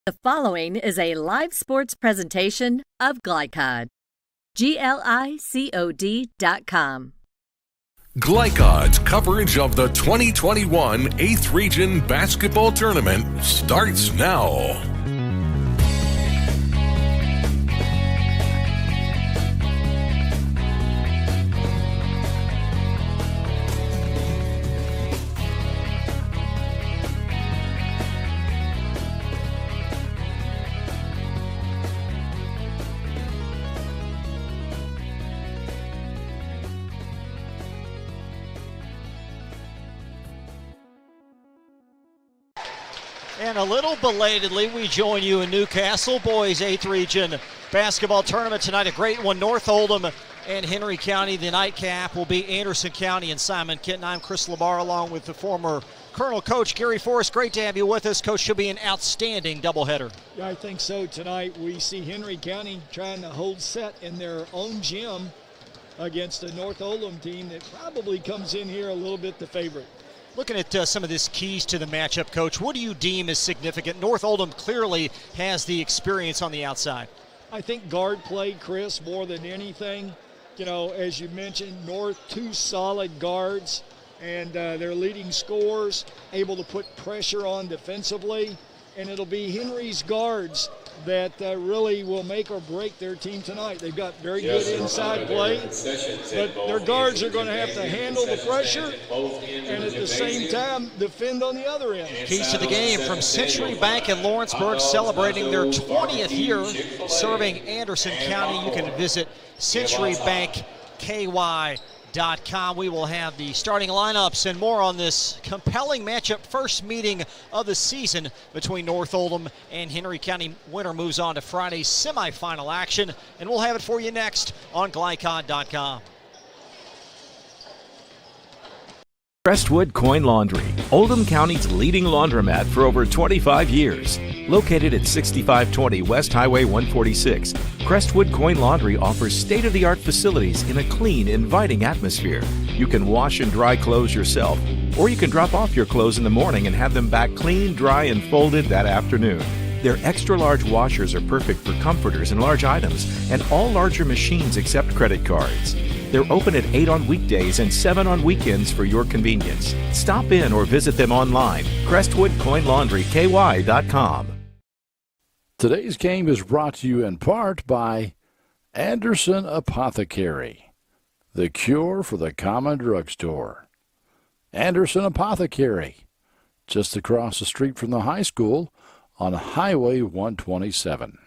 The following is a live sports presentation of Glycod. GLICOD.com. Glycod's coverage of the 2021 8th Region Basketball Tournament starts now. And a little belatedly, we join you in Newcastle. Boys 8th Region Basketball Tournament tonight. A great one. North Oldham and Henry County. The nightcap will be Anderson County and Simon Kenton. I'm Chris Labar along with the former Colonel Coach Gary Forrest. Great to have you with us. Coach, should be an outstanding doubleheader. Yeah, I think so. Tonight we see Henry County trying to hold set in their own gym against a North Oldham team that probably comes in here a little bit the favorite. Looking at some of these keys to the matchup, Coach, what do you deem as significant? North Oldham clearly has the experience on the outside. I think guard play, Chris, more than anything. You know, as you mentioned, North, two solid guards, and their leading scorers, able to put pressure on defensively. And it'll be Henry's guards that really will make or break their team tonight. They've got very good inside play, but their guards are going to have to handle the pressure and at the same time defend on the other end. Keys to the game from Century Bank in Lawrenceburg, celebrating their 20th year serving Anderson County. You can visit centurybankky.com. We will have the starting lineups and more on this compelling matchup, first meeting of the season between North Oldham and Henry County. Winner moves on to Friday's semifinal action, and we'll have it for you next on Glycod.com. Crestwood Coin Laundry, Oldham County's leading laundromat for over 25 years. Located at 6520 West Highway 146, Crestwood Coin Laundry offers state-of-the-art facilities in a clean, inviting atmosphere. You can wash and dry clothes yourself, or you can drop off your clothes in the morning and have them back clean, dry, and folded that afternoon. Their extra-large washers are perfect for comforters and large items, and all larger machines accept credit cards. They're open at 8 on weekdays and 7 on weekends for your convenience. Stop in or visit them online, crestwoodcoinlaundryky.com. Today's game is brought to you in part by Anderson Apothecary, the cure for the common drugstore. Anderson Apothecary, just across the street from the high school on Highway 127.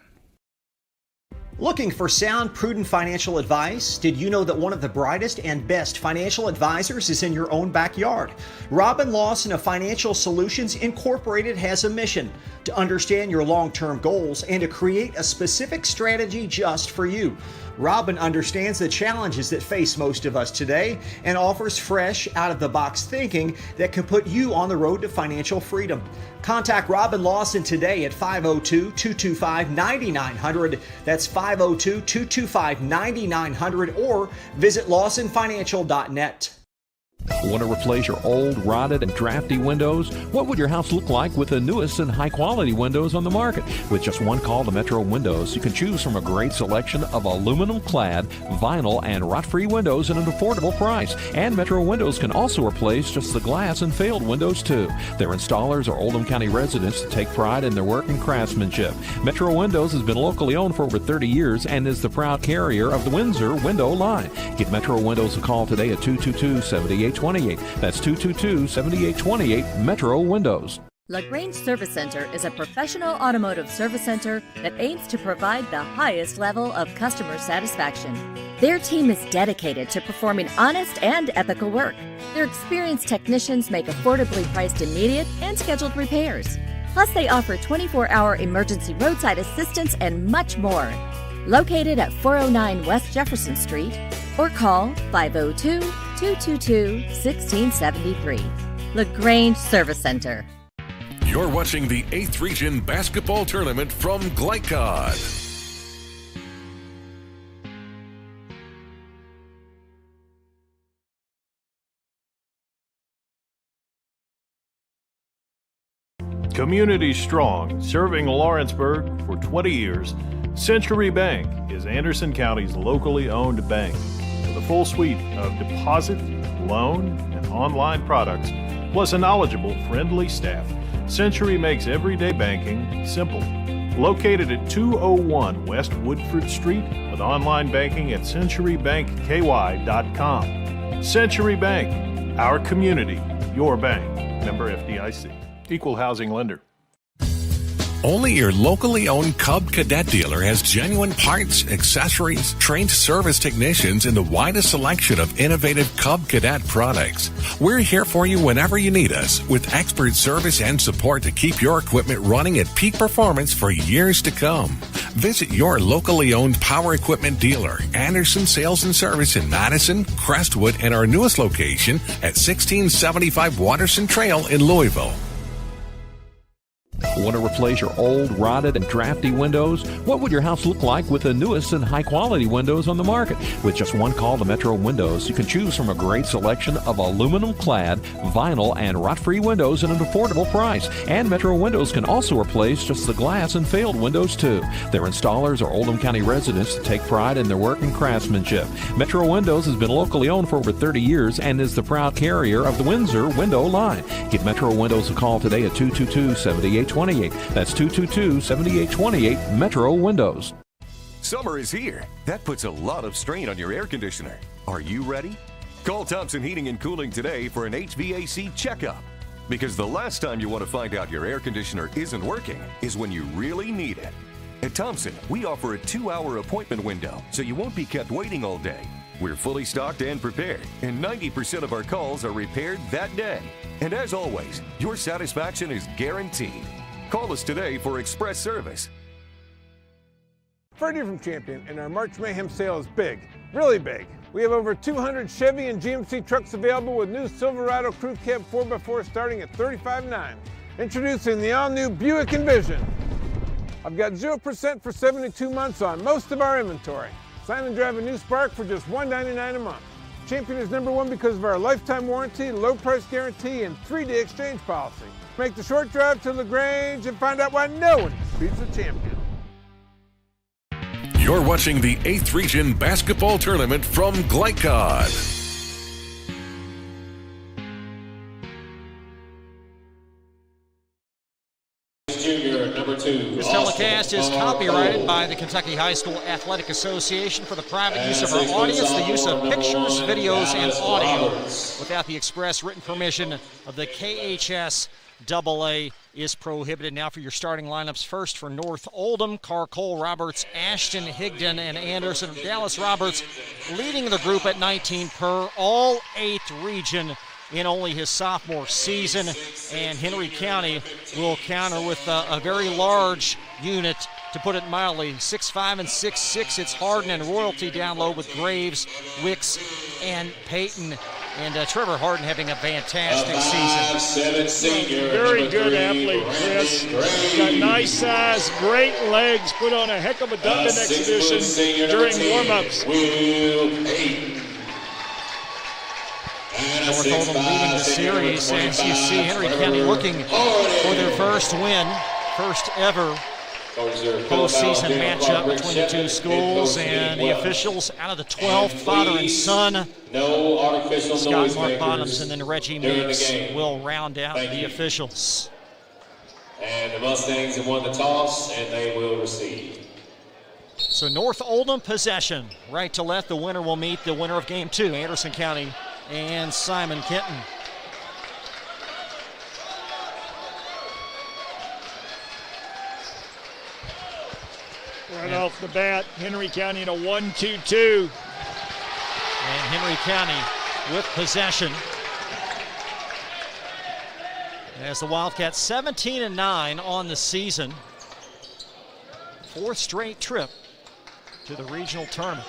Looking for sound, prudent financial advice? Did you know that one of the brightest and best financial advisors is in your own backyard? Robin Lawson of Financial Solutions Incorporated has a mission to understand your long-term goals and to create a specific strategy just for you. Robin understands the challenges that face most of us today and offers fresh, out-of-the-box thinking that can put you on the road to financial freedom. Contact Robin Lawson today at 502-225-9900. That's 502-225-9900, or visit lawsonfinancial.net. Want to replace your old, rotted, and drafty windows? What would your house look like with the newest and high-quality windows on the market? With just one call to Metro Windows, you can choose from a great selection of aluminum-clad, vinyl, and rot-free windows at an affordable price. And Metro Windows can also replace just the glass and failed windows, too. Their installers are Oldham County residents that take pride in their work and craftsmanship. Metro Windows has been locally owned for over 30 years and is the proud carrier of the Windsor window line. Give Metro Windows a call today at 222-7828. That's 222-7828, Metro Windows. LaGrange Service Center is a professional automotive service center that aims to provide the highest level of customer satisfaction. Their team is dedicated to performing honest and ethical work. Their experienced technicians make affordably priced immediate and scheduled repairs. Plus, they offer 24-hour emergency roadside assistance and much more. Located at 409 West Jefferson Street, or call 502-222-1673. LaGrange Service Center. You're watching the 8th Region Basketball Tournament from Glycod. Community strong, serving Lawrenceburg for 20 years, Century Bank is Anderson County's locally owned bank. With a full suite of deposit, loan, and online products, plus a knowledgeable, friendly staff, Century makes everyday banking simple. Located at 201 West Woodford Street with online banking at centurybankky.com. Century Bank, our community, your bank. Member FDIC. Equal housing lender. Only your locally owned Cub Cadet dealer has genuine parts, accessories, trained service technicians, and the widest selection of innovative Cub Cadet products. We're here for you whenever you need us, with expert service and support to keep your equipment running at peak performance for years to come. Visit your locally owned power equipment dealer, Anderson Sales and Service in Madison, Crestwood, and our newest location at 1675 Watterson Trail in Louisville. Want to replace your old, rotted, and drafty windows? What would your house look like with the newest and high-quality windows on the market? With just one call to Metro Windows, you can choose from a great selection of aluminum-clad, vinyl, and rot-free windows at an affordable price. And Metro Windows can also replace just the glass and failed windows, too. Their installers are Oldham County residents that take pride in their work and craftsmanship. Metro Windows has been locally owned for over 30 years and is the proud carrier of the Windsor window line. Give Metro Windows a call today at 222-7828. That's 222-7828 Metro Windows. Summer is here. That puts a lot of strain on your air conditioner. Are you ready? Call Thompson Heating and Cooling today for an HVAC checkup. Because the last time you want to find out your air conditioner isn't working is when you really need it. At Thompson, we offer a 2-hour appointment window so you won't be kept waiting all day. We're fully stocked and prepared, and 90% of our calls are repaired that day. And as always, your satisfaction is guaranteed. Call us today for express service. Freddie from Champion, and our March Mayhem sale is big, really big. We have over 200 Chevy and GMC trucks available with new Silverado Crew Cab 4x4 starting at $35,900. Introducing the all-new Buick Envision. I've got 0% for 72 months on most of our inventory. Sign and drive a new Spark for just $199 a month. Champion is #1 because of our lifetime warranty, low price guarantee, and 3-day exchange policy. Make the short drive to LaGrange and find out why no one beats a Champion. You're watching the 8th Region Basketball Tournament from Glycod. This telecast is copyrighted by the Kentucky High School Athletic Association for the private use of our audience, the use of pictures, videos, and audio without the express written permission of the KHSAA is prohibited. Now for your starting lineups. First for North Oldham, Cole Roberts, Ashton Higdon, and Anderson. Dallas Roberts leading the group at 19 per, all 8th region in only his sophomore season, and Henry County will counter with a very large unit, to put it mildly, 6'5" and 6'6". It's Harden and Royalty down low with Graves, Wicks, and Peyton. And Trevor Harden having a fantastic season. Very good athlete, Chris. Got nice size, great legs, put on a heck of a dunking exhibition during warm-ups. North Oldham leading the series, and you see Henry County looking for their first win, first ever postseason matchup between the two schools, and the officials out of the 12th, father and son. Scott Mark Bottoms and then Reggie Meeks will round out the officials. And the Mustangs have won the toss, and they will receive. So North Oldham possession, right to left. The winner will meet the winner of game 2, Anderson County and Simon Kenton. Right off the bat, Henry County in a 1-2-2. And Henry County with possession. As the Wildcats 17-9 on the season. 4th straight trip to the regional tournament.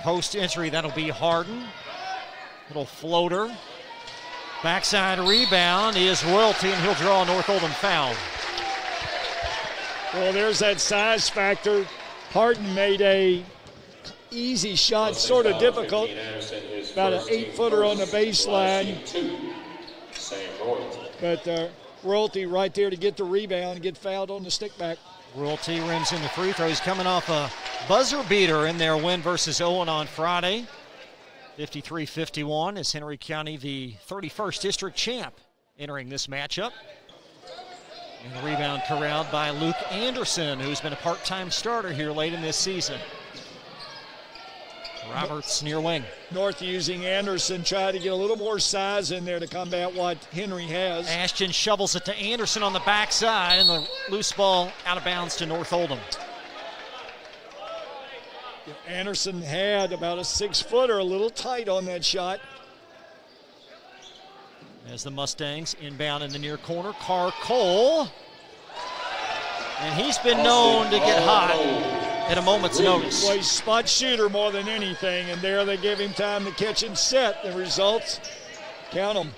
Post entry, that'll be Harden. Little floater. Backside rebound is Royalty, and he'll draw a North Oldham foul. Well, there's that size factor. Harden made a easy shot, sort of difficult. About an 8-footer on the baseline. But Royalty right there to get the rebound and get fouled on the stick back. Royalty rims in the free throw. He's coming off a buzzer beater in their win versus Owen on Friday. 53-51 is Henry County, the 31st district champ, entering this matchup. And the rebound corralled by Luke Anderson, who's been a part-time starter here late in this season. Roberts near wing. North using Anderson, trying to get a little more size in there to combat what Henry has. Ashton shovels it to Anderson on the backside, and the loose ball out of bounds to North Oldham. Anderson had about a 6-footer, a little tight on that shot. As the Mustangs inbound in the near corner, Carr Cole. And he's been known to get hot at a moment's notice. Well, he's spot shooter more than anything, and there they give him time to catch and set. The results, count them.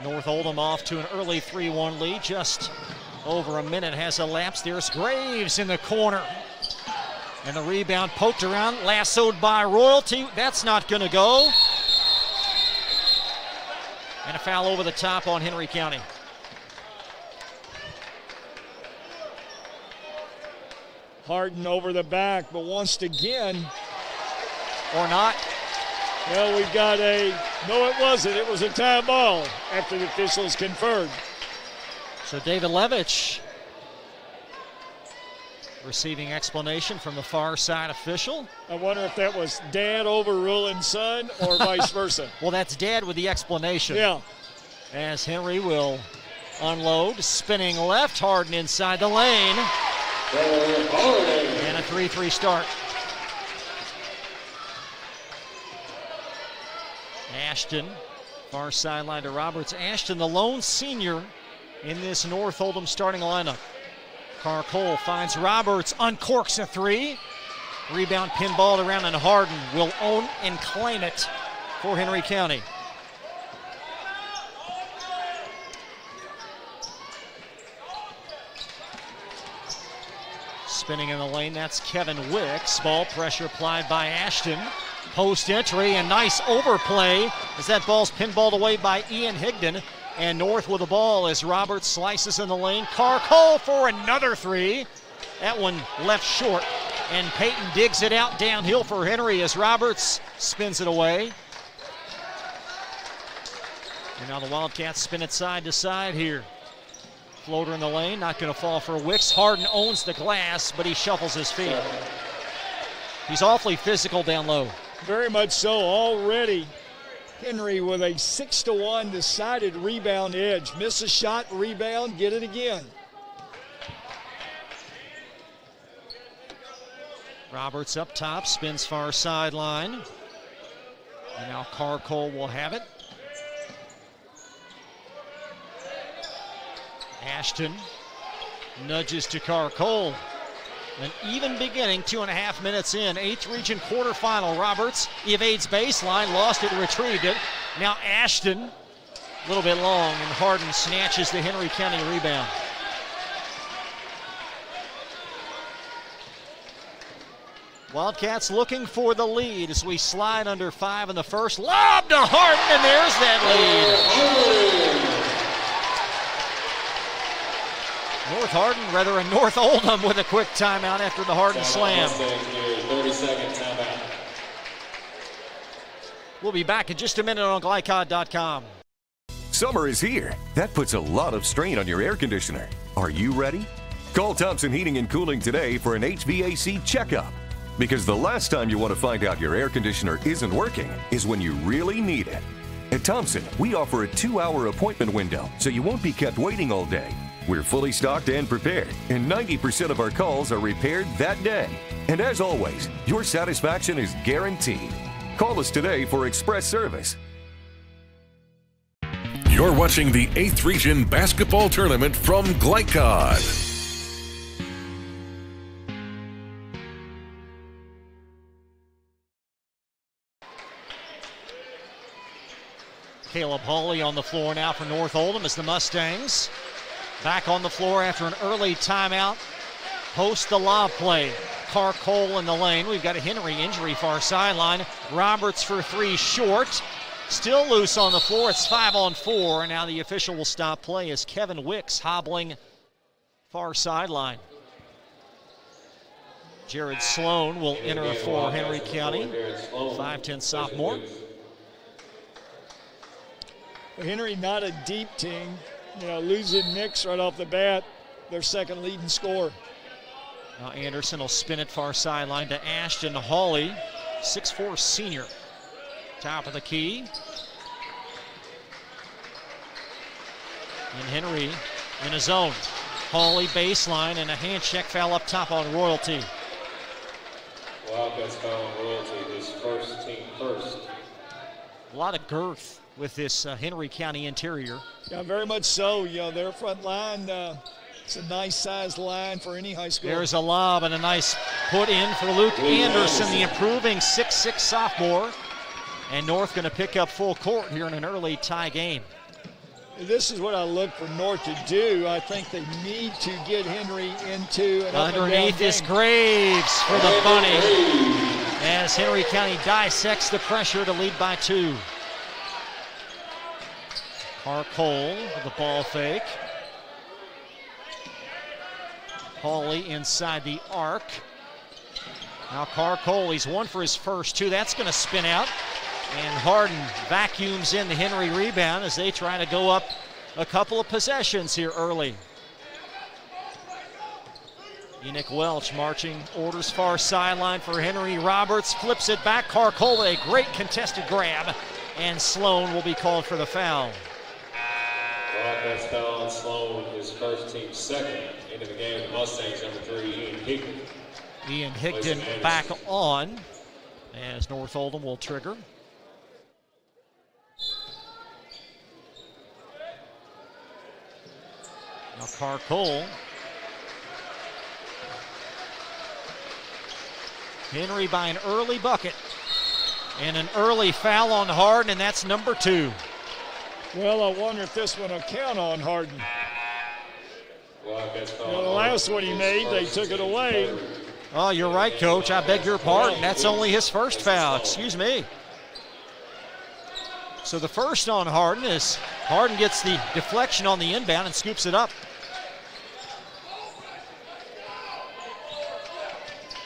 North Oldham off to an early 3-1 lead. Just over a minute has elapsed. There's Graves in the corner. And the rebound poked around, lassoed by Royalty. That's not going to go. And a foul over the top on Henry County. Harden over the back, but once again. Or not. Well, we've got no, it wasn't. It was a time ball after the officials conferred. So David Levitch receiving explanation from the far side official. I wonder if that was dad overruling son or vice versa. Well, that's dad with the explanation. Yeah. As Henry will unload, spinning left, Harden inside the lane. And a 3-3 start. Ashton, far sideline to Roberts. Ashton, the lone senior in this North Oldham starting lineup. Carr Cole finds Roberts, uncorks a three. Rebound pinballed around, and Harden will own and claim it for Henry County. Spinning in the lane, that's Kevin Wicks. Ball pressure applied by Ashton. Post entry and nice overplay as that ball's pinballed away by Ian Higdon. And North with the ball as Roberts slices in the lane. Carr Cole for another three. That one left short. And Peyton digs it out downhill for Henry as Roberts spins it away. And now the Wildcats spin it side to side here. Floater in the lane, not going to fall for Wicks. Harden owns the glass, but he shuffles his feet. He's awfully physical down low. Very much so already. Henry with a 6-1 decided rebound edge. Miss a shot, rebound, get it again. Roberts up top, spins far sideline. And now Carr Cole will have it. Ashton nudges to Carr Cole. An even beginning, 2.5 minutes in. 8th region quarterfinal. Roberts evades baseline, lost it, retrieved it. Now Ashton, a little bit long, and Harden snatches the Henry County rebound. Wildcats looking for the lead as we slide under 5 in the first. Lob to Harden, and there's that lead. North Harden, rather, and North Oldham with a quick timeout after the Harden slam. 30-second timeout. We'll be back in just a minute on Glycod.com. Summer is here. That puts a lot of strain on your air conditioner. Are you ready? Call Thompson Heating and Cooling today for an HVAC checkup. Because the last time you want to find out your air conditioner isn't working is when you really need it. At Thompson, we offer a 2-hour appointment window so you won't be kept waiting all day. We're fully stocked and prepared, and 90% of our calls are repaired that day. And as always, your satisfaction is guaranteed. Call us today for express service. You're watching the 8th Region Basketball Tournament from Glycod. Caleb Hawley on the floor now for North Oldham as the Mustangs back on the floor after an early timeout. Post the lob play. Carr Cole in the lane. We've got a Henry injury far sideline. Roberts for three short. Still loose on the floor. It's 5-on-4. And now the official will stop play as Kevin Wicks hobbling far sideline. Jared Sloan will enter for Henry County, 5'10" sophomore. Henry not a deep team. Losing Nix right off the bat, their second leading scorer. Now Anderson will spin it far sideline to Ashton Hawley, 6'4" senior. Top of the key. And Henry in a zone. Hawley baseline and a hand check foul up top on Royalty. Wildcats foul on Royalty, his first team first. A lot of girth with this Henry County interior. Yeah, very much so. Their front line, it's a nice sized line for any high school. There's a lob and a nice put in for Luke Anderson, the improving 6'6" sophomore. And North going to pick up full court here in an early tie game. This is what I look for North to do. I think they need to get Henry into an underneath is Graves for the bunny as Henry County dissects the pressure to lead by 2. Cole with the ball fake. Hawley inside the arc. Now Cole, he's 1 for his first 2. That's going to spin out. And Harden vacuums in the Henry rebound as they try to go up a couple of possessions here early. Enoch Welch marching orders far sideline for Henry. Roberts flips it back. Cole with a great contested grab. And Sloan will be called for the foul. Wildcats foul on Sloan, his first team second. Into the game, the Mustangs, number 3, Ian Higdon. Ian Higdon back on as North Oldham will trigger. Now Cole. Henry by an early bucket. And an early foul on Harden, and that's number 2. Well, I wonder if this one will count on Harden. The last one he made, they took it away. Oh, you're right, Coach. I beg your pardon. That's only his first foul. Excuse me. So the first on Harden is Harden gets the deflection on the inbound and scoops it up.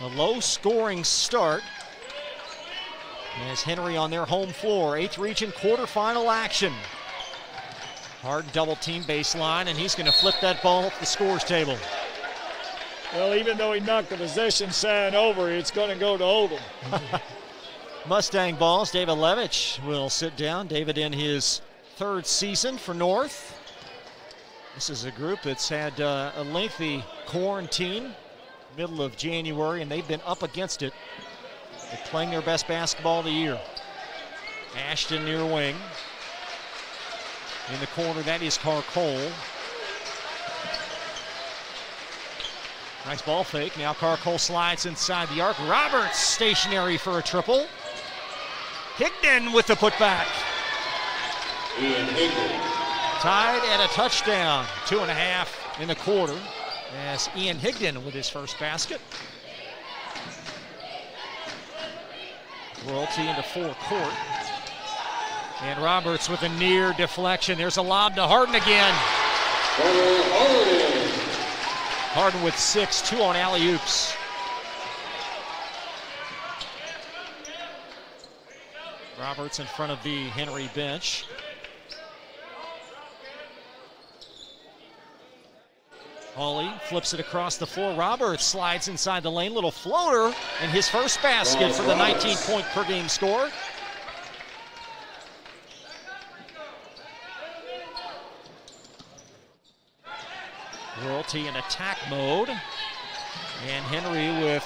A low-scoring start as Henry on their home floor. 8th region quarterfinal action. Harden double team baseline, and he's going to flip that ball up the scores table. Well, even though he knocked the possession sign over, it's going to go to Oldham. Mustang balls. David Levitch will sit down. David in his 3rd season for North. This is a group that's had a lengthy quarantine, middle of January, and they've been up against it. They're playing their best basketball of the year. Ashton near wing. In the corner, that is Cole. Nice ball fake. Now Cole slides inside the arc. Roberts stationary for a triple. Higdon with the putback. Ian Higdon. Tied at a touchdown. 2.5 in the quarter as Ian Higdon with his first basket. Royalty into full court. And Roberts with a near deflection. There's a lob to Harden again. Harden with 6, 2 on alley-oops. Roberts in front of the Henry bench. Hawley flips it across the floor. Roberts slides inside the lane. Little floater and his first basket for the 19-point per game score. Royalty in attack mode. And Henry with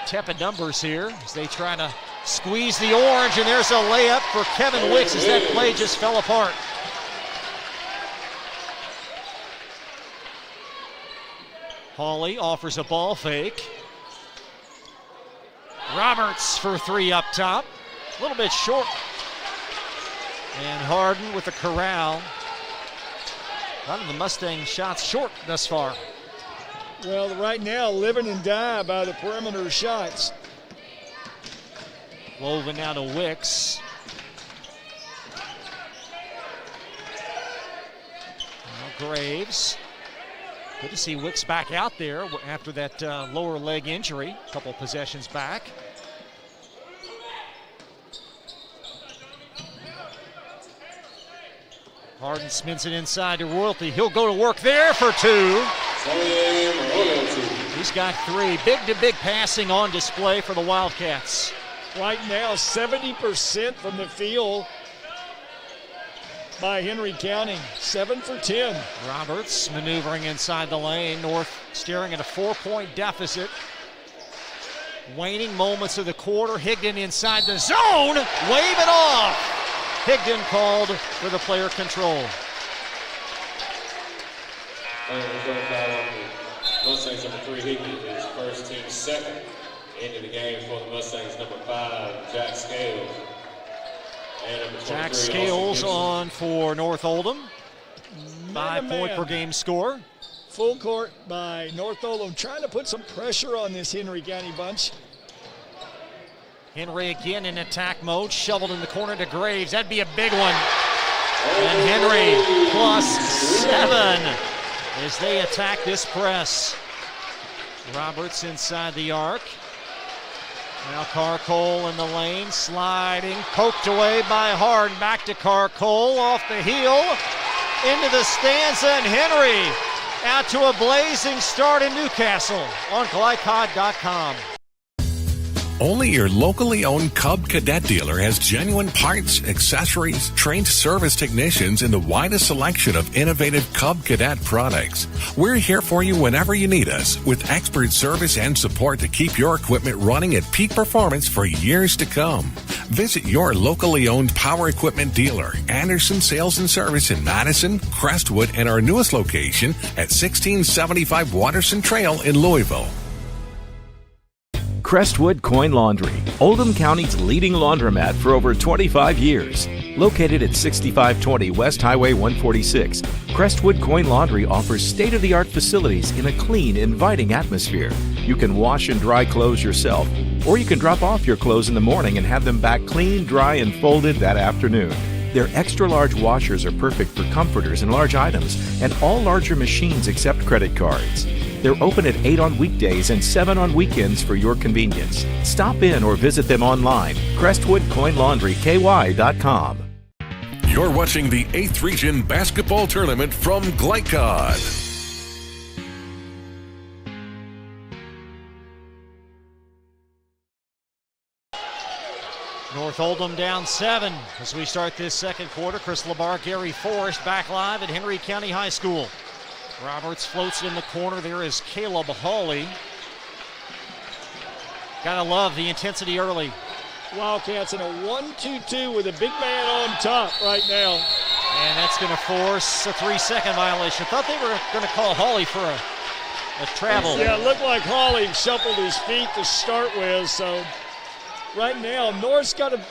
tepid numbers here as they try to squeeze the orange, and there's a layup for Kevin Wicks as that play just fell apart. Hawley offers a ball fake. Roberts for 3 up top. A little bit short. And Harden with the corral. None of the Mustang shots short thus far. Well, right now, living and die by the perimeter shots. Woven now to Wicks. Graves. Good to see Wicks back out there after that lower leg injury, a couple possessions back. Harden spins it inside to Royalty. He'll go to work there for two. He's got three. Big-to-big passing on display for the Wildcats. Right now, 70% from the field by Henry County. 7 for 10. Roberts maneuvering inside the lane. North staring at a 4-point deficit. Waning moments of the quarter. Higdon inside the zone. Wave it off. Higdon called for the player control. Mustangs number 3, Higdon, is first team second. Into the game for the Mustangs number 5, Jack Scales. Jack Scales on for North Oldham. 5-point per game score. Full court by North Oldham, trying to put some pressure on this Henry County bunch. Henry again in attack mode, shoveled in the corner to Graves. That'd be a big one. And Henry plus 7 as they attack this press. Roberts inside the arc. Now Carcole in the lane, sliding, poked away by Harden. Back to Carcole, off the heel, into the stanza, and Henry out to a blazing start in Newcastle on Glycod.com. Only your locally owned Cub Cadet dealer has genuine parts, accessories, trained service technicians, and the widest selection of innovative Cub Cadet products. We're here for you whenever you need us, with expert service and support to keep your equipment running at peak performance for years to come. Visit your locally owned power equipment dealer, Anderson Sales and Service in Madison, Crestwood, and our newest location at 1675 Watterson Trail in Louisville. Crestwood Coin Laundry, Oldham County's leading laundromat for over 25 years. Located at 6520 West Highway 146, Crestwood Coin Laundry offers state-of-the-art facilities in a clean, inviting atmosphere. You can wash and dry clothes yourself, or you can drop off your clothes in the morning and have them back clean, dry, and folded that afternoon. Their extra-large washers are perfect for comforters and large items, and all larger machines accept credit cards. They're open at 8 on weekdays and 7 on weekends for your convenience. Stop in or visit them online, CrestwoodCoinLaundryKY.com. You're watching the 8th Region Basketball Tournament from Glycod. North Oldham down 7 as we start this second quarter. Chris LeBar, Gary Forrest back live at Henry County High School. Roberts floats it in the corner. There is Caleb Hawley. Gotta love the intensity early. Wildcats in a 1-2-2 with a big man on top right now. And that's going to force a 3-second violation. Thought they were going to call Hawley for a travel. Yeah, it looked like Hawley shuffled his feet to start with. So right now, North's got to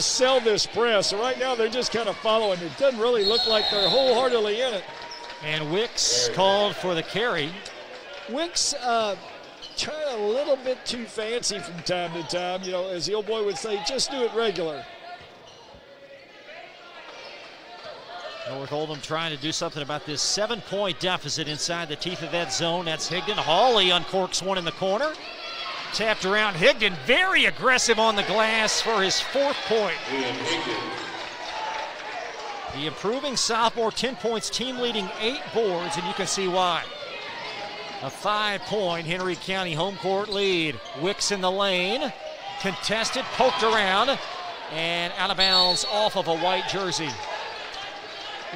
sell this press. So right now, they're just kind of following. It doesn't really look like they're wholeheartedly in it. And Wicks called for the carry. Wicks trying a little bit too fancy from time to time. You know, as the old boy would say, just do it regular. North Oldham trying to do something about this 7-point deficit inside the teeth of that zone. That's Higdon. Hawley uncorks one in the corner. Tapped around. Higdon very aggressive on the glass for his 4th point. The improving sophomore, 10 points, team leading 8 boards, and you can see why. A 5-point Henry County home court lead. Wicks in the lane, contested, poked around, and out of bounds off of a white jersey.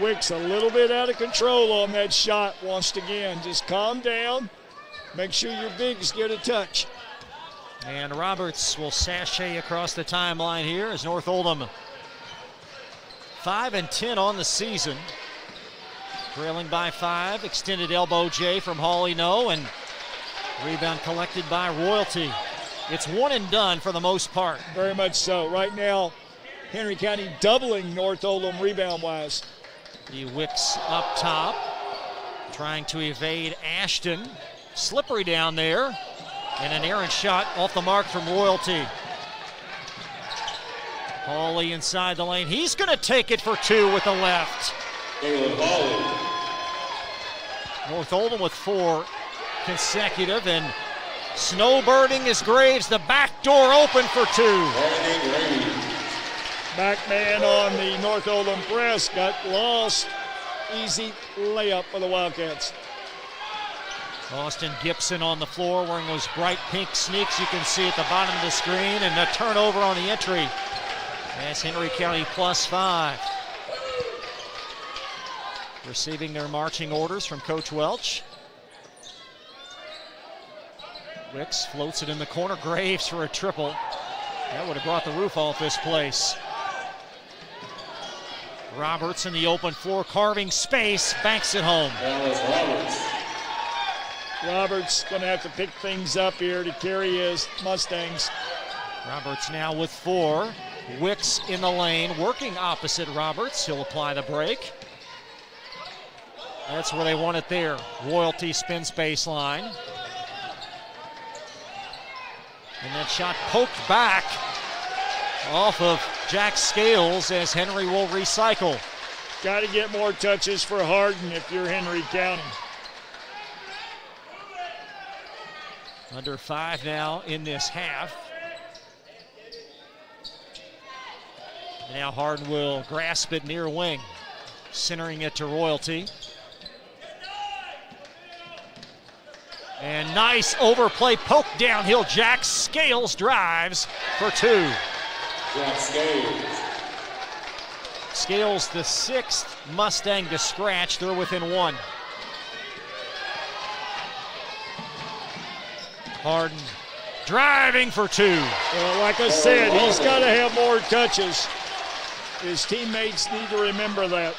Wicks a little bit out of control on that shot once again. Just calm down, make sure your bigs get a touch. And Roberts will sashay across the timeline here as North Oldham 5-10 on the season. Trailing by 5. Extended elbow J from Hawley, no. And rebound collected by Royalty. It's one and done for the most part. Very much so. Right now, Henry County doubling North Oldham rebound-wise. The Wicks up top. Trying to evade Ashton. Slippery down there. And an errant shot off the mark from Royalty. Hawley inside the lane. He's going to take it for 2 with the left. North Oldham with 4 consecutive, and snowbirding is Graves. The back door open for 2. Back man on the North Oldham press got lost. Easy layup for the Wildcats. Austin Gibson on the floor wearing those bright pink sneaks you can see at the bottom of the screen, and the turnover on the entry. That's Henry County +5. Receiving their marching orders from Coach Welch. Wicks floats it in the corner. Graves for a triple. That would have brought the roof off this place. Roberts in the open floor, carving space, banks it home. Roberts going to have to pick things up here to carry his Mustangs. Roberts now with 4. Wicks in the lane, working opposite Roberts. He'll apply the break. That's where they want it there. Royalty spins baseline. And that shot poked back off of Jack Scales as Henry will recycle. Got to get more touches for Hardin if you're Henry County. Under 5 now in this half. Now Hardin will grasp it near wing, centering it to Royalty. And nice overplay, poke downhill. Jack Scales drives for 2. Jack Scales. Scales the 6th Mustang to scratch. They're within 1. Hardin driving for 2. Well, like I said, he's got to have more touches. His teammates need to remember that.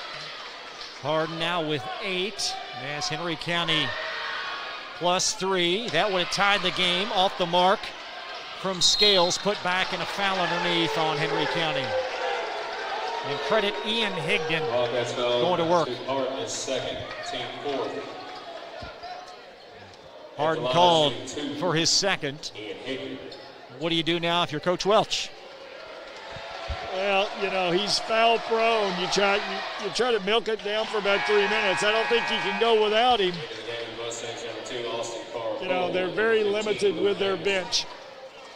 Hardin now with 8 as Henry County +3. That would have tied the game. Off the mark from Scales, put back and a foul underneath on Henry County. And credit Ian Higdon going to work. Hardin is second, team 4th. Hardin called for his 2nd. What do you do now if you're Coach Welch? Well, you know, he's foul prone. You try to milk it down for about 3 minutes. I don't think you can go without him. You know, they're very limited with their bench.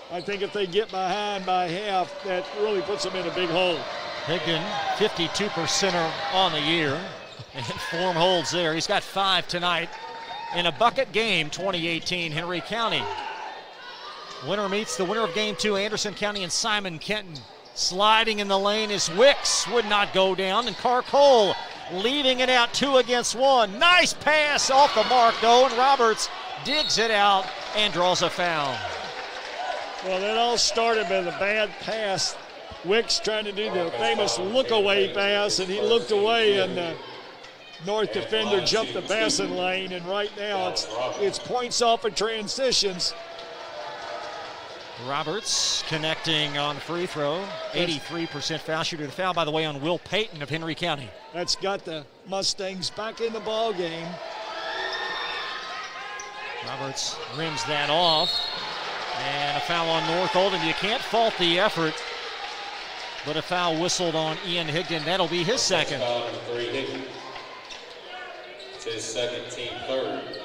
I think if they get behind by half, that really puts them in a big hole. Higdon, 52%er on the year, and form holds there. He's got 5 tonight in a bucket game, 2018 Henry County. Winner meets the winner of game 2, Anderson County and Simon Kenton. Sliding in the lane is Wicks, would not go down, and Carcole leaving it out 2 against 1. Nice pass off the mark though, and Roberts digs it out and draws a foul. Well, that all started with a bad pass. Wicks trying to do the famous look-away pass, and he looked away, and the North defender jumped the passing lane, and right now it's points off of transitions. Roberts connecting on the free throw, 83% foul shooter. The foul, by the way, on Will Payton of Henry County. That's got the Mustangs back in the ball game. Roberts rims that off, and a foul on North Oldham. You can't fault the effort, but a foul whistled on Ian Higdon. That'll be his 2nd. It's his 2nd, team 3rd.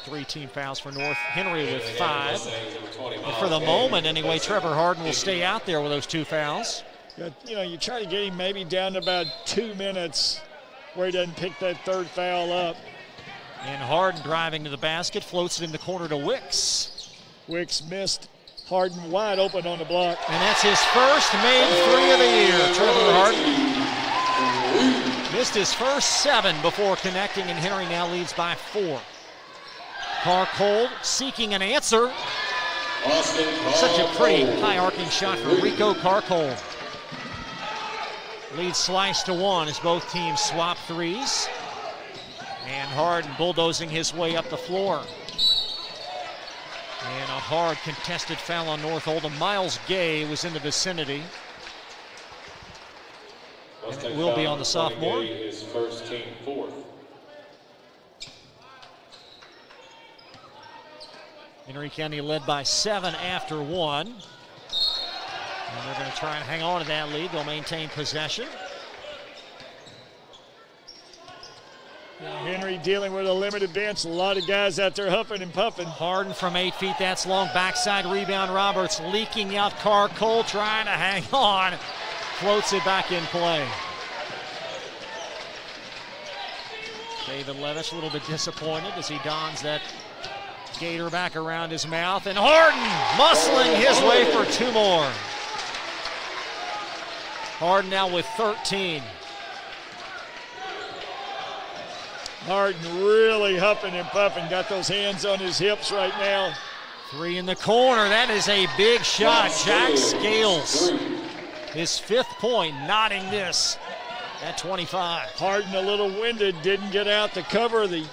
3 team fouls for North. Henry with 5. And for the moment, anyway, Trevor Hardin will stay out there with those 2 fouls. You know, you try to get him maybe down to about 2 minutes where he doesn't pick that 3rd foul up. And Hardin driving to the basket, floats it in the corner to Wicks. Wicks missed. Hardin wide open on the block. And that's his first made 3 of the year, Trevor Hardin. Missed his first 7 before connecting, and Henry now leads by 4. Carcole seeking an answer. Such a pretty high arcing shot for Rico Carcole. Lead sliced to 1 as both teams swap threes. And Hardin bulldozing his way up the floor. And a hard contested foul on North Oldham. Miles Gay was in the vicinity. And it will be on the sophomore. His first, team 4th. Henry County led by 7 after 1. And they're going to try and hang on to that lead. They'll maintain possession. Henry dealing with a limited bench. A lot of guys out there huffing and puffing. Harden from 8 feet, that's long. Backside rebound, Roberts leaking out. Cole trying to hang on. Floats it back in play. David Levitt a little bit disappointed as he dons that gator back around his mouth. And Harden muscling his way for 2 more. Harden now with 13. Harden really huffing and puffing. Got those hands on his hips right now. 3 in the corner. That is a big shot. Jack Scales, his 5th point, knotting this at 25. Harden a little winded. Didn't get out to cover the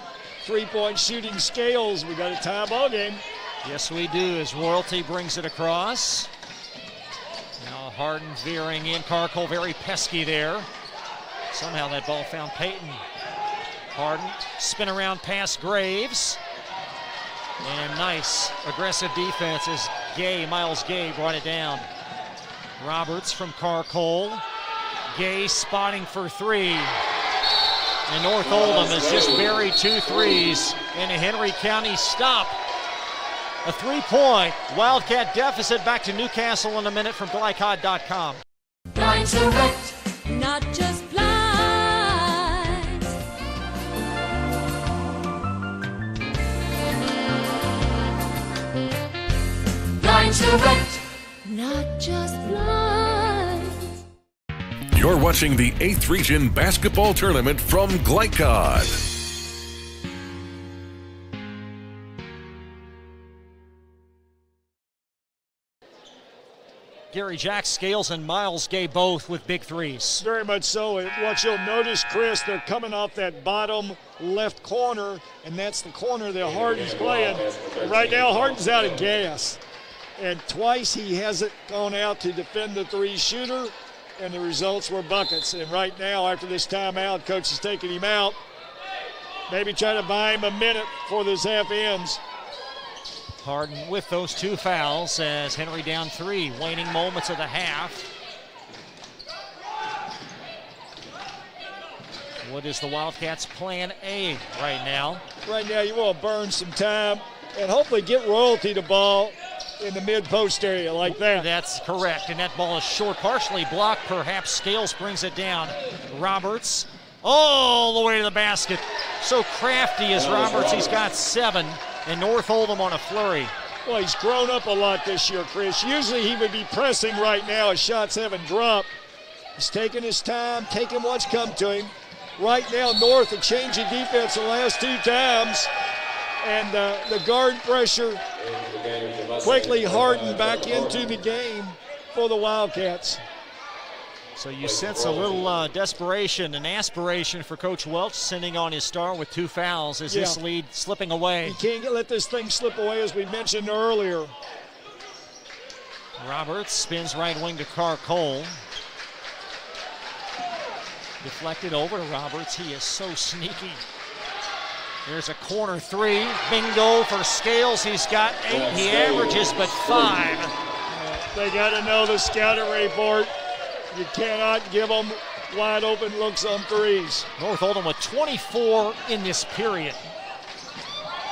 3-point shooting Scales. We got a tie ball game. Yes, we do, as Royalty brings it across. Now Harden veering in. Cole very pesky there. Somehow that ball found Payton. Harden, spin around past Graves. And nice aggressive defense as Miles Gay brought it down. Roberts from Cole. Gay spotting for 3. And North Oldham has just buried 2 threes in a Henry County stop. A 3-point Wildcat deficit. Back to Newcastle in a minute from Glycod.com. Blinds Direct, not just blinds. Blinds Direct, not just blinds. You're watching the 8th Region Basketball Tournament from Glycod. Gary Jack Scales and Miles Gay both with big threes. Very much so. What you'll notice, Chris, they're coming off that bottom left corner, and that's the corner that Harden's playing. And right now, Harden's out of gas. And twice he hasn't gone out to defend the 3 shooter, and the results were buckets. And right now, after this timeout, coach is taking him out. Maybe trying to buy him a minute before this half ends. Harden with those 2 fouls as Henry down 3, waning moments of the half. What is the Wildcats' plan A right now? Right now you want to burn some time and hopefully get Royalty the ball in the mid-post area like that. That's correct, and that ball is short, partially blocked. Perhaps Scales brings it down. Roberts all the way to the basket. So crafty is Roberts, he's got 7. And North Oldham on a flurry. Well, he's grown up a lot this year, Chris. Usually he would be pressing right now as shots haven't dropped. He's taking his time, taking what's come to him. Right now, North a change of defense the last 2 times. And the guard pressure quickly hardened back into the game for the Wildcats. So you sense a little desperation and aspiration for Coach Welch, sending on his star with 2 fouls. Is this lead slipping away? You can't let this thing slip away, as we mentioned earlier. Roberts spins right wing to Cole. Deflected over to Roberts. He is so sneaky. There's a corner 3. Bingo for Scales. He's got 8. He averages but 5. They got to know the scouting report. You cannot give them wide open looks on threes. North Oldham with 24 in this period.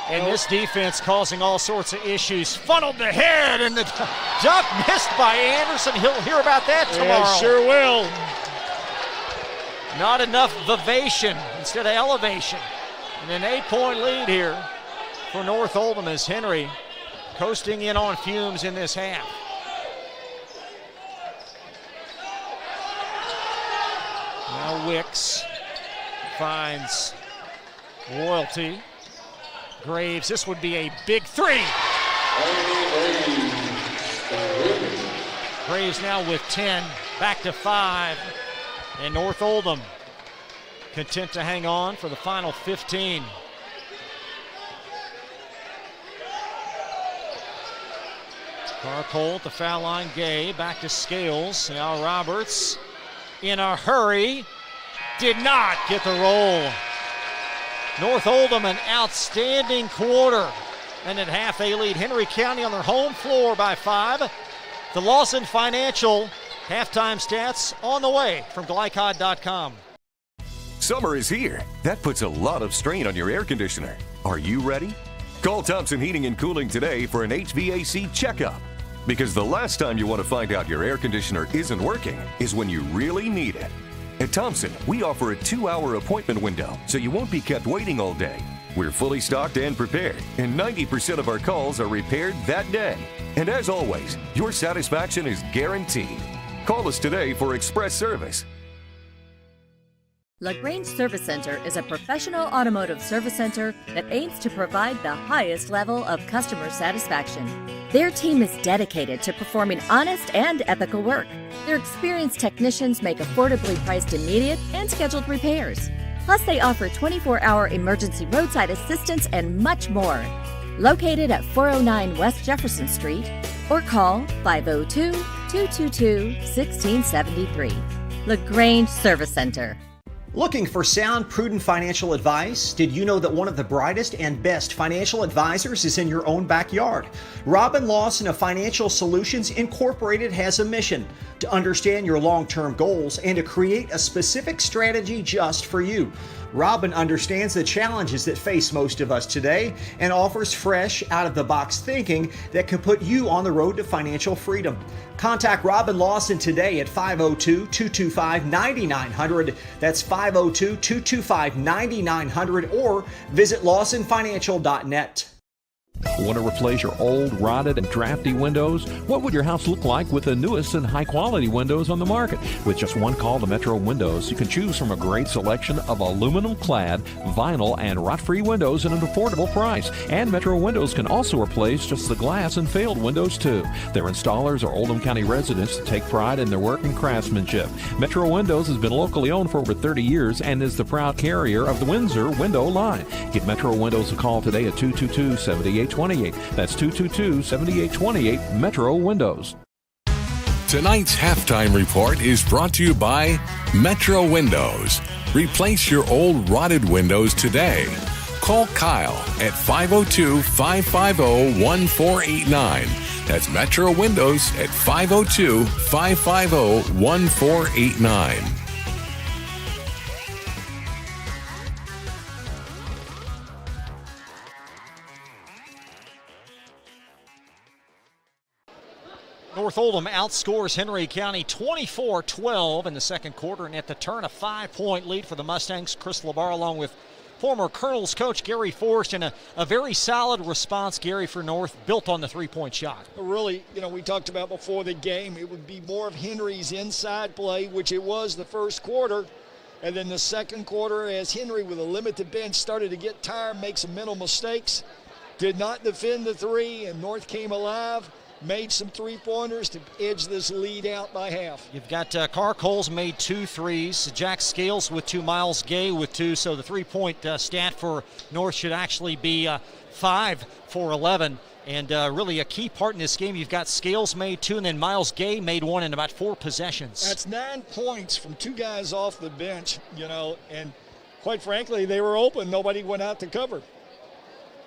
And this defense causing all sorts of issues. Funneled the head, and the dunk missed by Anderson. He'll hear about that tomorrow. Yeah, sure will. Not enough vivation instead of elevation. And an 8-point lead here for North Oldham as Henry coasting in on fumes in this half. Now Wicks finds Royalty. Graves, this would be a big 3. Graves now with 10, back to 5. And North Oldham content to hang on for the final 15. Cole at the foul line. Gay back to Scales. Now Roberts in a hurry. Did not get the roll. North Oldham an outstanding quarter. And at half they lead Henry County on their home floor by 5. The Lawson Financial halftime stats on the way from Glycod.com. Summer is here. That puts a lot of strain on your air conditioner. Are you ready? Call Thompson Heating and Cooling today for an HVAC checkup. Because the last time you want to find out your air conditioner isn't working is when you really need it. At Thompson, we offer a 2-hour appointment window, so you won't be kept waiting all day. We're fully stocked and prepared, and 90% of our calls are repaired that day. And as always, your satisfaction is guaranteed. Call us today for express service. LaGrange Service Center is a professional automotive service center that aims to provide the highest level of customer satisfaction. Their team is dedicated to performing honest and ethical work. Their experienced technicians make affordably priced immediate and scheduled repairs. Plus, they offer 24-hour emergency roadside assistance and much more. Located at 409 West Jefferson Street, or call 502-222-1673. LaGrange Service Center. Looking for sound, prudent financial advice? Did you know that one of the brightest and best financial advisors is in your own backyard? Robin Lawson of Financial Solutions Incorporated has a mission to understand your long-term goals and to create a specific strategy just for you. Robin understands the challenges that face most of us today and offers fresh, out-of-the-box thinking that can put you on the road to financial freedom. Contact Robin Lawson today at 502-225-9900. That's 502-225-9900, or visit lawsonfinancial.net. Want to replace your old, rotted, and drafty windows? What would your house look like with the newest and high-quality windows on the market? With just one call to Metro Windows, you can choose from a great selection of aluminum-clad, vinyl, and rot-free windows at an affordable price. And Metro Windows can also replace just the glass and failed windows, too. Their installers are Oldham County residents that take pride in their work and craftsmanship. Metro Windows has been locally owned for over 30 years and is the proud carrier of the Windsor window line. Give Metro Windows a call today at 222-7828. That's 222-7828, Metro Windows. Tonight's halftime report is brought to you by Metro Windows. Replace your old rotted windows today. Call Kyle at 502-550-1489. That's Metro Windows at 502-550-1489. North Oldham outscores Henry County 24-12 in the second quarter, and at the turn, a 5-point lead for the Mustangs. Chris Labar along with former Colonels coach Gary Forrest, and a very solid response, Gary, for North, built on the three-point shot. Really, we talked about before the game, it would be more of Henry's inside play, which it was the first quarter. And then the second quarter, as Henry with a limited bench started to get tired, make some mental mistakes, did not defend the three, and North came alive. Made some three-pointers to edge this lead out by half. You've got Carr Coles made 2 threes, Jack Scales with 2, Miles Gay with 2, so the three-point stat for North should actually be 5 for 11. And really a key part in this game, you've got Scales made 2, and then Miles Gay made 1 in about 4 possessions. That's 9 points from 2 guys off the bench, and quite frankly, they were open. Nobody went out to cover.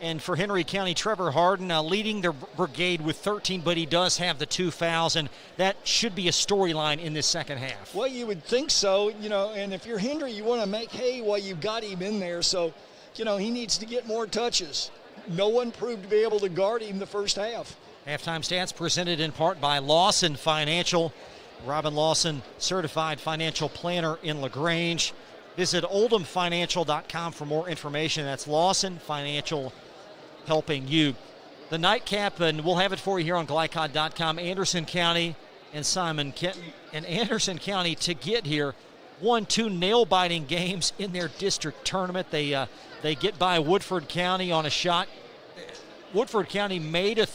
And for Henry County, Trevor Harden leading their brigade with 13, but he does have the 2 fouls, and that should be a storyline in this second half. Well, you would think so, and if you're Henry, you want to make hay while you've got him in there. So, he needs to get more touches. No one proved to be able to guard him the first half. Halftime stats presented in part by Lawson Financial. Robin Lawson, certified financial planner in LaGrange. Visit oldhamfinancial.com for more information. That's Lawson Financial, helping you. The nightcap, and we'll have it for you here on Glycod.com. Anderson County and Simon Kenton. And Anderson County, to get here, won 2 nail-biting games in their district tournament. They get by Woodford County on a shot. Woodford County made a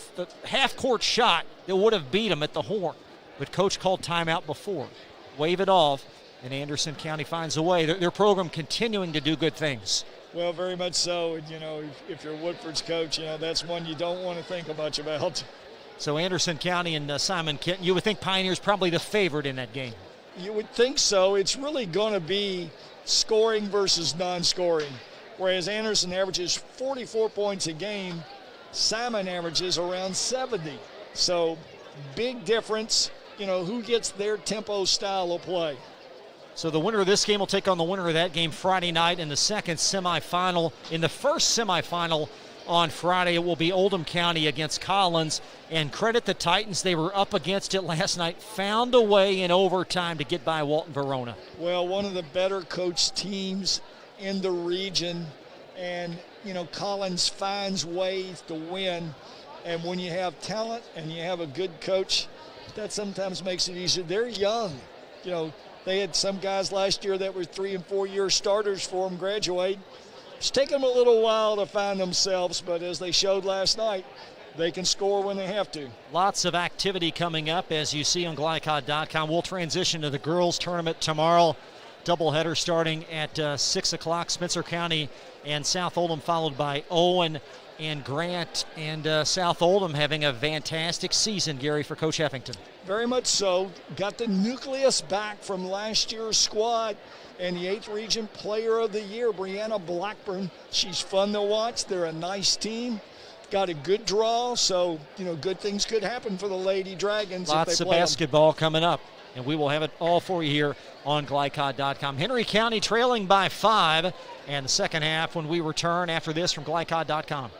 half-court shot that would have beat them at the horn, but coach called timeout before. Wave it off, and Anderson County finds a way. Their program continuing to do good things. Well, very much so. And, if you're Woodford's coach, that's one you don't want to think much about. So Anderson County and Simon Kenton, you would think Pioneer's probably the favorite in that game. You would think so. It's really going to be scoring versus non-scoring. Whereas Anderson averages 44 points a game, Simon averages around 70. So big difference, who gets their tempo style of play. So the winner of this game will take on the winner of that game Friday night in the second semifinal. In the first semifinal on Friday, it will be Oldham County against Collins. And credit the Titans, they were up against it last night, found a way in overtime to get by Walton Verona. Well, one of the better coached teams in the region. And, Collins finds ways to win. And when you have talent and you have a good coach, that sometimes makes it easier. They're young. They had some guys last year that were 3 and 4 year starters for them graduate. It's taken them a little while to find themselves, but as they showed last night, they can score when they have to. Lots of activity coming up, as you see on GlyCod.com. We'll transition to the girls' tournament tomorrow. Doubleheader starting at 6 o'clock. Spencer County and South Oldham, followed by Owen and Grant. And South Oldham having a fantastic season, Gary, for Coach Heffington. Very much so. Got the nucleus back from last year's squad. And the 8th Region Player of the Year, Brianna Blackburn. She's fun to watch. They're a nice team. Got a good draw, so, good things could happen for the Lady Dragons. Lots if they of play basketball coming up, and we will have it all for you here on GlyCod.com. Henry County trailing by 5, and the second half when we return after this from GlyCod.com.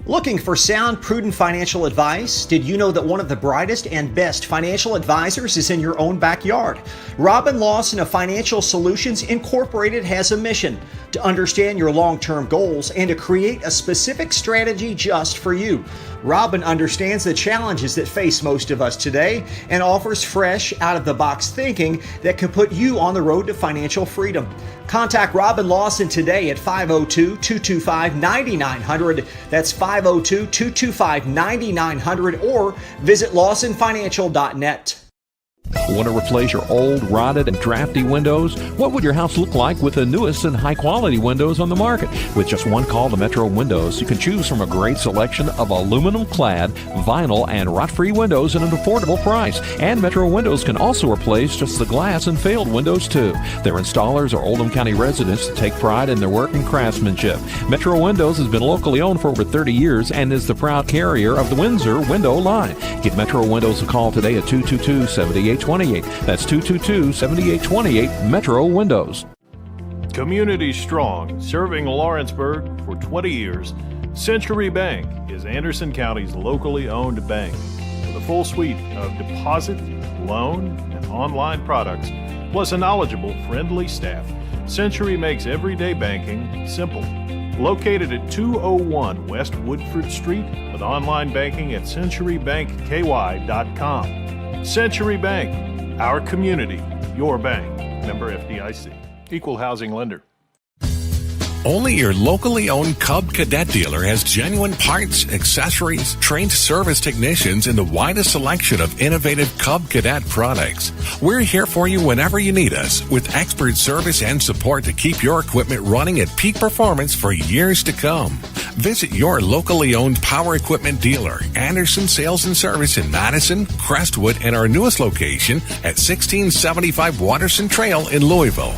Looking for sound, prudent financial advice? Did you know that one of the brightest and best financial advisors is in your own backyard? Robin Lawson of Financial Solutions Incorporated has a mission to understand your long-term goals and to create a specific strategy just for you. Robin understands the challenges that face most of us today and offers fresh, out-of-the-box thinking that can put you on the road to financial freedom. Contact Robin Lawson today at 502-225-9900. That's 502-225-9900, or visit lawsonfinancial.net. Want to replace your old, rotted, and drafty windows? What would your house look like with the newest and high-quality windows on the market? With just one call to Metro Windows, you can choose from a great selection of aluminum-clad, vinyl, and rot-free windows at an affordable price. And Metro Windows can also replace just the glass and failed windows, too. Their installers are Oldham County residents that take pride in their work and craftsmanship. Metro Windows has been locally owned for over 30 years and is the proud carrier of the Windsor window line. Give Metro Windows a call today at 222-7828. That's 222-7828, Metro Windows. Community strong, serving Lawrenceburg for 20 years, Century Bank is Anderson County's locally owned bank. With a full suite of deposit, loan, and online products, plus a knowledgeable, friendly staff, Century makes everyday banking simple. Located at 201 West Woodford Street with online banking at centurybankky.com. Century Bank, our community, your bank. Member FDIC. Equal housing lender. Only your locally owned Cub Cadet dealer has genuine parts, accessories, trained service technicians, and the widest selection of innovative Cub Cadet products. We're here for you whenever you need us, with expert service and support to keep your equipment running at peak performance for years to come. Visit your locally owned power equipment dealer, Anderson Sales and Service in Madison, Crestwood, and our newest location at 1675 Watterson Trail in Louisville.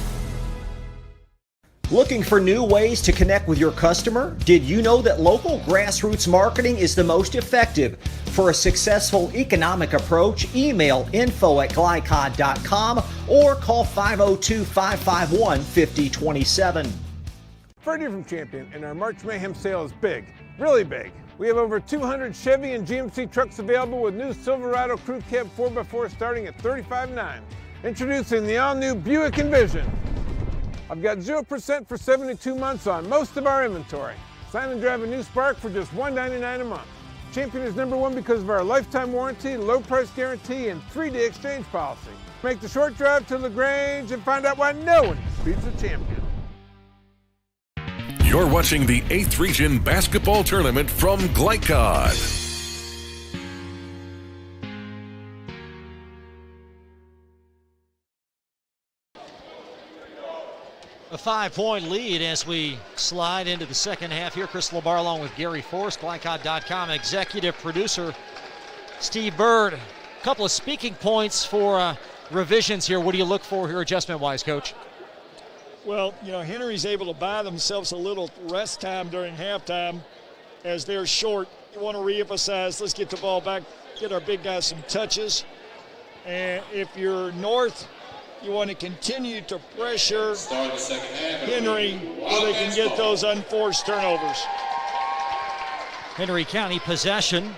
Looking for new ways to connect with your customer? Did you know that local grassroots marketing is the most effective? For a successful economic approach, email info@glycod.com or call 502-551-5027. Ferdy from Champion, and our March Mayhem sale is big, really big. We have over 200 Chevy and GMC trucks available with new Silverado Crew Cab 4x4 starting at $35,900. Introducing the all-new Buick Envision. I've got 0% for 72 months on most of our inventory. Sign and drive a new Spark for just $199 a month. Champion is #1 because of our lifetime warranty, low price guarantee, and 3-day exchange policy. Make the short drive to LaGrange and find out why no one beats a Champion. You're watching the 8th Region Basketball Tournament from GlyCod. A 5-point lead as we slide into the second half here. Chris Labar along with Gary Forrest, GlyCod.com executive producer Steve Bird. A couple of speaking points for revisions here. What do you look for here adjustment-wise, Coach? Well, Henry's able to buy themselves a little rest time during halftime as they're short. You want to reemphasize, let's get the ball back, get our big guys some touches. And if you're North, You want to continue to pressure Start the second half. Henry so they can get those unforced turnovers. Henry County possession.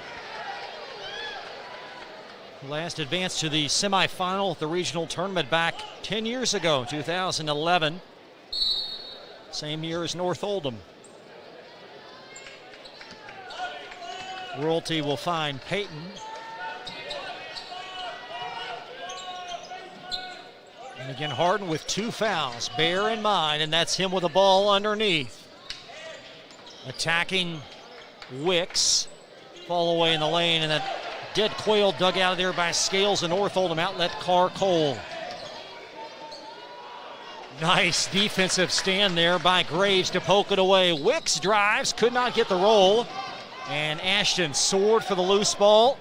Last advance to the semifinal at the regional tournament back 10 years ago, 2011. Same year as North Oldham. Royalty will find Peyton. And again, Harden with 2 fouls. Bear in mind, and that's him with a ball underneath. Attacking Wicks. Fall away in the lane, and that dead quail dug out of there by Scales, and North Oldham outlet Carr Cole. Nice defensive stand there by Graves to poke it away. Wicks drives, could not get the roll. And Ashton soared for the loose ball.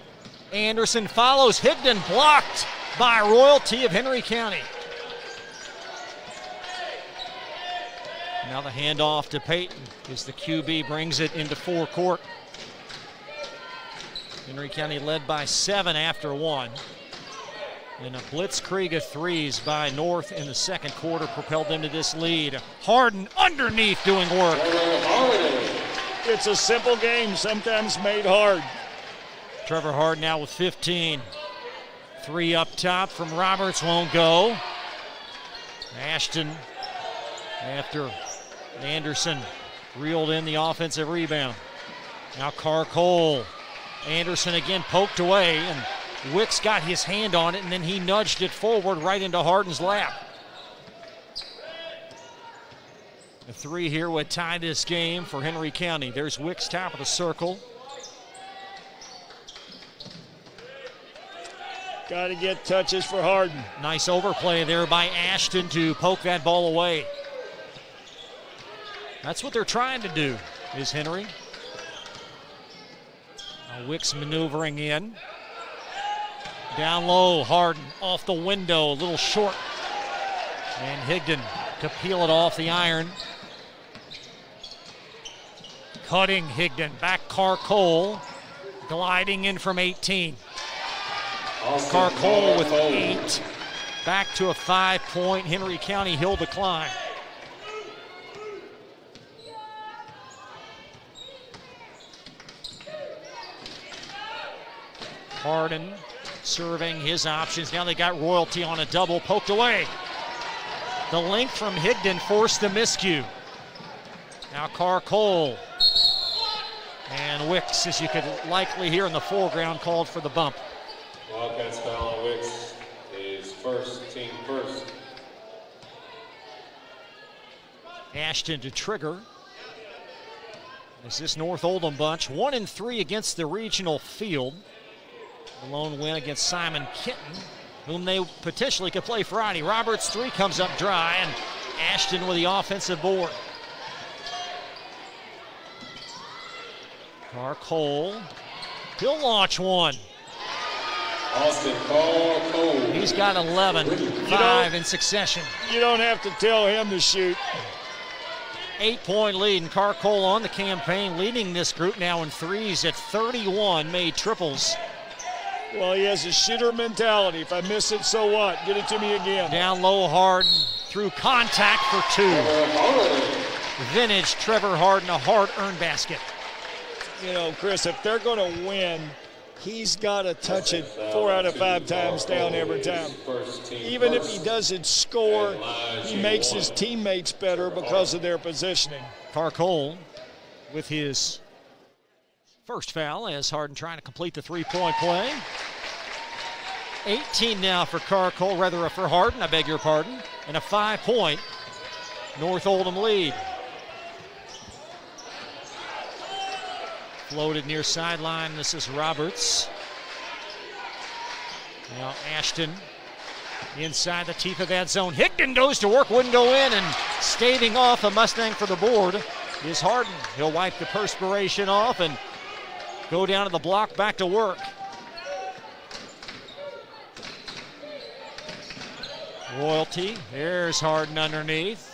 Anderson follows. Higdon blocked by Royalty of Henry County. Now the handoff to Peyton as the QB brings it into forecourt. Henry County led by 7 after 1. And a blitzkrieg of threes by North in the second quarter propelled them to this lead. Harden underneath doing work. It's a simple game, sometimes made hard. Trevor Harden now with 15. 3 up top from Roberts, won't go. Ashton after Anderson reeled in the offensive rebound. Now Carr Cole. Anderson again poked away, and Wicks got his hand on it, and then he nudged it forward right into Harden's lap. The 3 here would tie this game for Henry County. There's Wicks top of the circle. Got to get touches for Harden. Nice overplay there by Ashton to poke that ball away. That's what they're trying to do, is Henry. Now Wicks maneuvering in. Down low, Harden off the window, a little short. And Higdon to peel it off the iron. Cutting Higdon, back Carr Cole, gliding in from 18. Carr Cole with 8. Back to a 5-point Henry County hill to climb. Harden serving his options. Now they got Royalty on a double, poked away. The length from Higdon forced the miscue. Now Carr Cole. And Wicks, as you could likely hear in the foreground, called for the bump. Wildcats foul on Wicks is team first. Ashton to trigger. As this North Oldham bunch, 1-3 against the regional field. The lone win against Simon Kenton, whom they potentially could play Friday. Roberts' 3 comes up dry, and Ashton with the offensive board. Carr Cole, he'll launch one. Austin Carr Cole. He's got 11, 5 in succession. You don't have to tell him to shoot. 8-point lead, and Carr Cole on the campaign, leading this group now in threes at 31 made triples. Well, he has a shooter mentality. If I miss it, so what? Get it to me again. Down low, Harden through contact for 2. Vintage Trevor Harden, a hard-earned basket. You know, Chris, if they're going to win, he's got to touch it 4 out of 5 times down every time. Even if he doesn't score, he makes his teammates better because of their positioning. Carr Cole with his first foul as Harden trying to complete the 3-point play. 18 now for Carr Cole, rather for Harden, I beg your pardon, and a 5-point North Oldham lead. Floated near sideline, this is Roberts. Now Ashton inside the teeth of that zone. Higdon goes to work, wouldn't go in, and staving off a Mustang for the board is Harden. He'll wipe the perspiration off and go down to the block, back to work. Royalty, there's Harden underneath.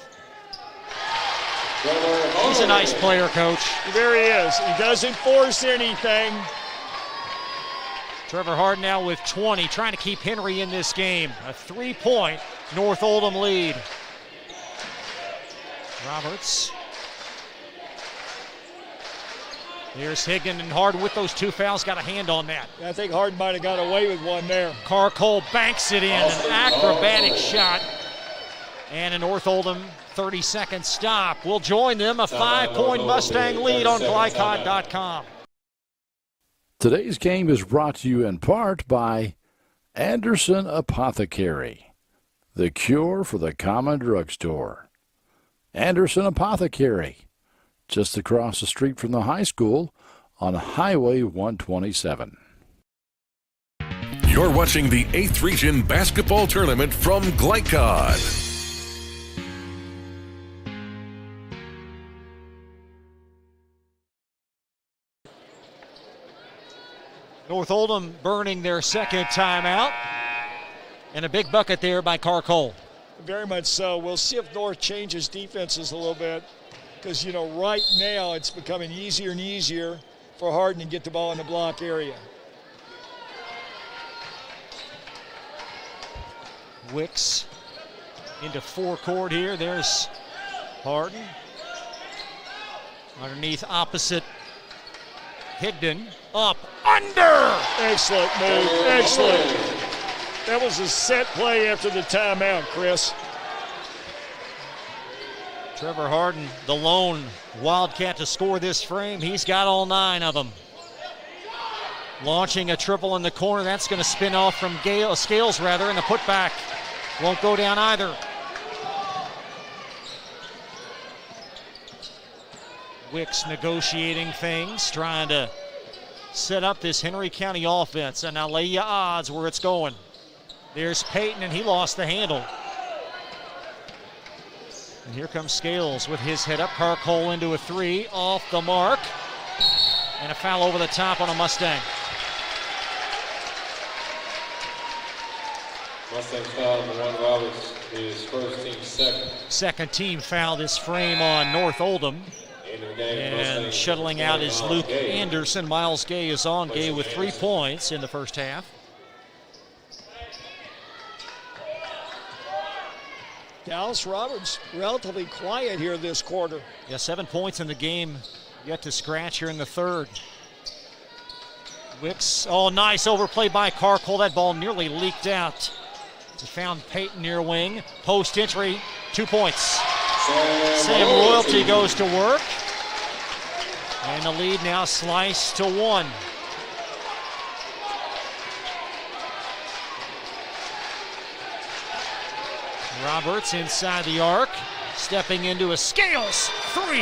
He's a nice player, Coach. There he is. He doesn't force anything. Trevor Harden now with 20, trying to keep Henry in this game. A 3-point North Oldham lead. Roberts. Here's Higgin and Harden with those 2 fouls. Got a hand on that. I think Harden might have got away with one there. Cole banks it in. An acrobatic shot. And a North Oldham 30-second stop will join them. A 5-point Mustang lead on Glycod.com. Today's game is brought to you in part by Anderson Apothecary, the cure for the common drugstore. Anderson Apothecary, just across the street from the high school on Highway 127. You're watching the 8th Region Basketball Tournament from Glycod. North Oldham burning their second timeout. And a big bucket there by Cole. Very much so. We'll see if North changes defenses a little bit. Because, right now it's becoming easier and easier for Harden to get the ball in the block area. Wicks into forecourt here. There's Harden. Underneath opposite Higdon. Up, under! Excellent move, excellent. That was a set play after the timeout, Chris. Trevor Harden, the lone Wildcat to score this frame. He's got all 9 of them. Launching a triple in the corner. That's going to spin off from Scales, and the putback won't go down either. Wicks negotiating things, trying to set up this Henry County offense. And now lay you odds where it's going. There's Payton, and he lost the handle. And here comes Scales with his head up. Cole into a 3, off the mark. And a foul over the top on a Mustang. Mustang foul on Ron Roberts, his first team second. Second team foul this frame on North Oldham. And shuttling out is Luke Anderson. Miles Gay is on. Gay with 3 points in the first half. Dallas Roberts relatively quiet here this quarter. Yeah, 7 points in the game. Yet to scratch here in the third. Wicks, nice overplay by Cole. That ball nearly leaked out. He found Payton near wing. Post entry, 2 points. Sam Royalty goes to work. And the lead now sliced to 1. Roberts inside the arc, stepping into a Scales 3.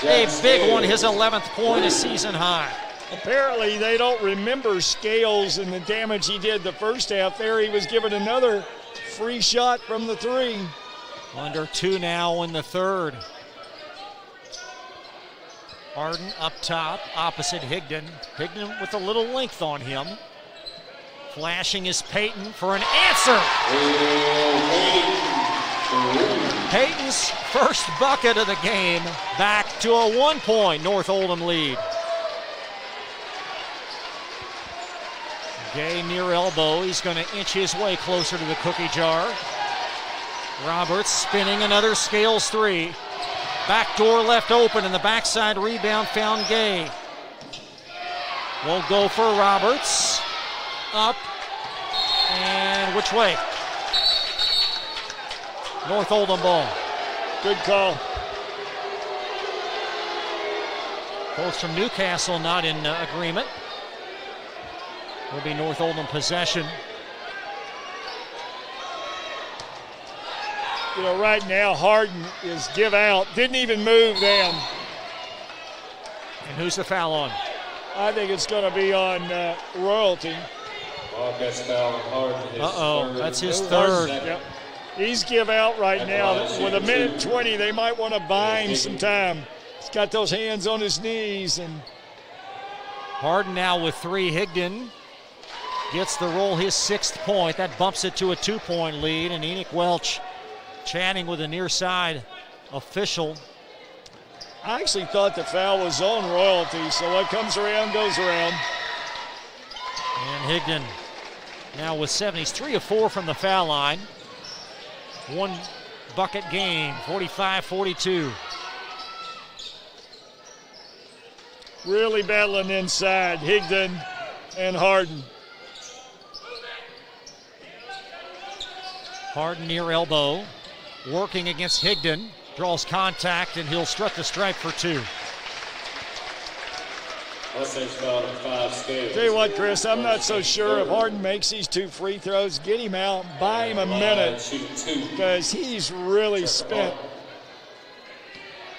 A big one, his 11th point, a season high. Apparently they don't remember Scales and the damage he did the first half there. He was given another free shot from the 3. Under 2 now in the third. Harden up top, opposite Higdon. Higdon with a little length on him. Flashing is Payton for an answer. Payton's first bucket of the game, back to a 1-point North Oldham lead. Gay near elbow. He's going to inch his way closer to the cookie jar. Roberts spinning another Scales 3. Back door left open, and the backside rebound found Gay. Won't go for Roberts. Up. And which way? North Oldham ball. Good call. Folks from Newcastle not in agreement. Will be North Oldham possession. Right now Harden is give out. Didn't even move them. And who's the foul on? I think it's going to be on Royalty. Wildcats foul on Harden. That's his third. Yep. He's give out right now. With a minute 20, they might want to buy him some time. He's got those hands on his knees. And Harden now with 3. Higdon gets the roll, his 6th point. That bumps it to a 2-point lead. And Enoch Welch chatting with a near side official. I actually thought the foul was on Royalty, so what comes around goes around. And Higdon now with 7. He's 3 of 4 from the foul line. 1 bucket game, 45-42. Really battling inside, Higdon and Harden. Harden near elbow, working against Higdon. Draws contact, and he'll strut the stripe for 2. Tell you what, Chris, I'm not so sure if Harden makes these 2 free throws. Get him out, buy him a minute, because he's really spent.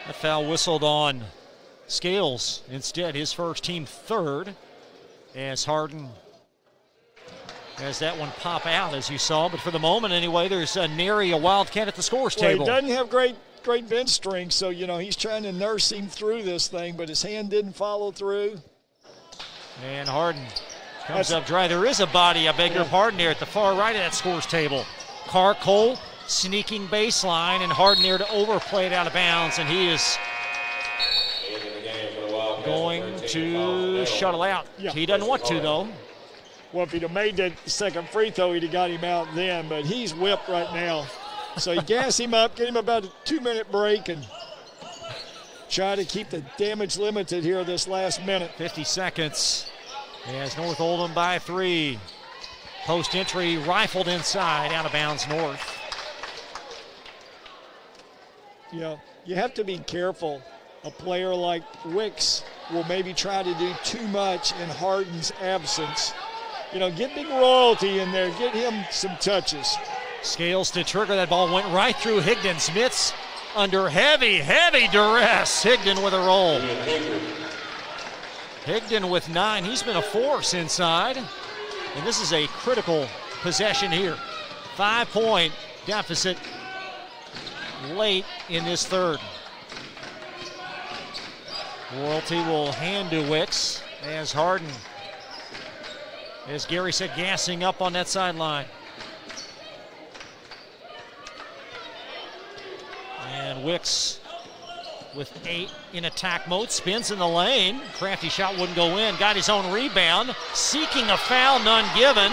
A foul whistled on Scales. Instead, his first, team third, as Harden has that one pop out, as you saw. But for the moment, anyway, there's nary a Wildcat at the scores table. He doesn't have great bench strength, so, he's trying to nurse him through this thing, but his hand didn't follow through. And Harden comes up dry. There is a body, I beg your pardon, there at the far right of that scores table. Cole sneaking baseline, and Harden there to overplay it out of bounds, and he is going to shuttle out. Yeah. He doesn't want to, though. Well, if he'd have made that second free throw, he'd have got him out then, but he's whipped right now. So you gas him up, get him about a 2-minute break, and try to keep the damage limited here this last minute. 50 seconds as North Oldham by 3. Post entry rifled inside, out of bounds North. You have to be careful. A player like Wicks will maybe try to do too much in Harden's absence. Get big royalty in there. Get him some touches. Scales to trigger. That ball went right through Higdon's mitts under heavy duress. Higdon with a roll. Higdon with 9. He's been a force inside. And this is a critical possession here. 5-point deficit late in this third. Royalty will hand to Wicks as Harden, as Gary said, gassing up on that sideline. And Wicks with 8 in attack mode, spins in the lane. Crafty shot wouldn't go in, got his own rebound. Seeking a foul, none given.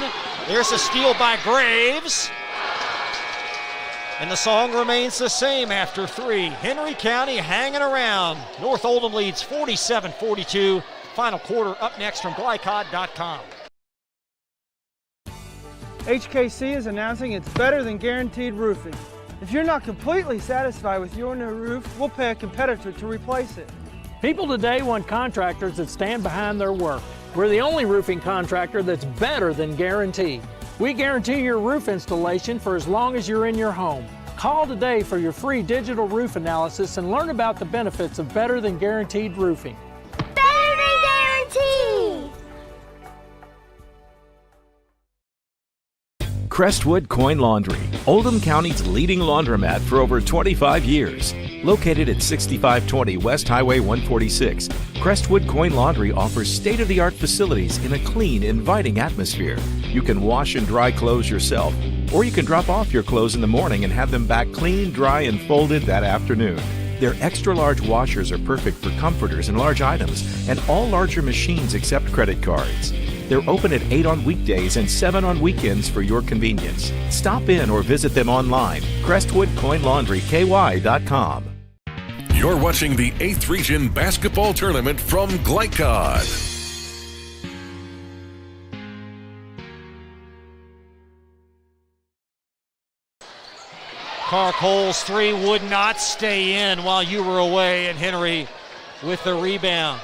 There's a steal by Graves. And the song remains the same after 3. Henry County hanging around. North Oldham leads 47-42. Final quarter up next from Glycod.com. HKC is announcing it's better than guaranteed roofing. If you're not completely satisfied with your new roof, we'll pay a competitor to replace it. People today want contractors that stand behind their work. We're the only roofing contractor that's better than guaranteed. We guarantee your roof installation for as long as you're in your home. Call today for your free digital roof analysis and learn about the benefits of better than guaranteed roofing. Better than guaranteed! Crestwood Coin Laundry, Oldham County's leading laundromat for over 25 years. Located at 6520 West Highway 146, Crestwood Coin Laundry offers state-of-the-art facilities in a clean, inviting atmosphere. You can wash and dry clothes yourself, or you can drop off your clothes in the morning and have them back clean, dry, and folded that afternoon. Their extra-large washers are perfect for comforters and large items, and all larger machines accept credit cards. They're open at 8 on weekdays and 7 on weekends for your convenience. Stop in or visit them online, CrestwoodCoinLaundryKY.com. You're watching the 8th Region Basketball Tournament from Glycod. Cole's 3 would not stay in while you were away, and Henry with the rebound.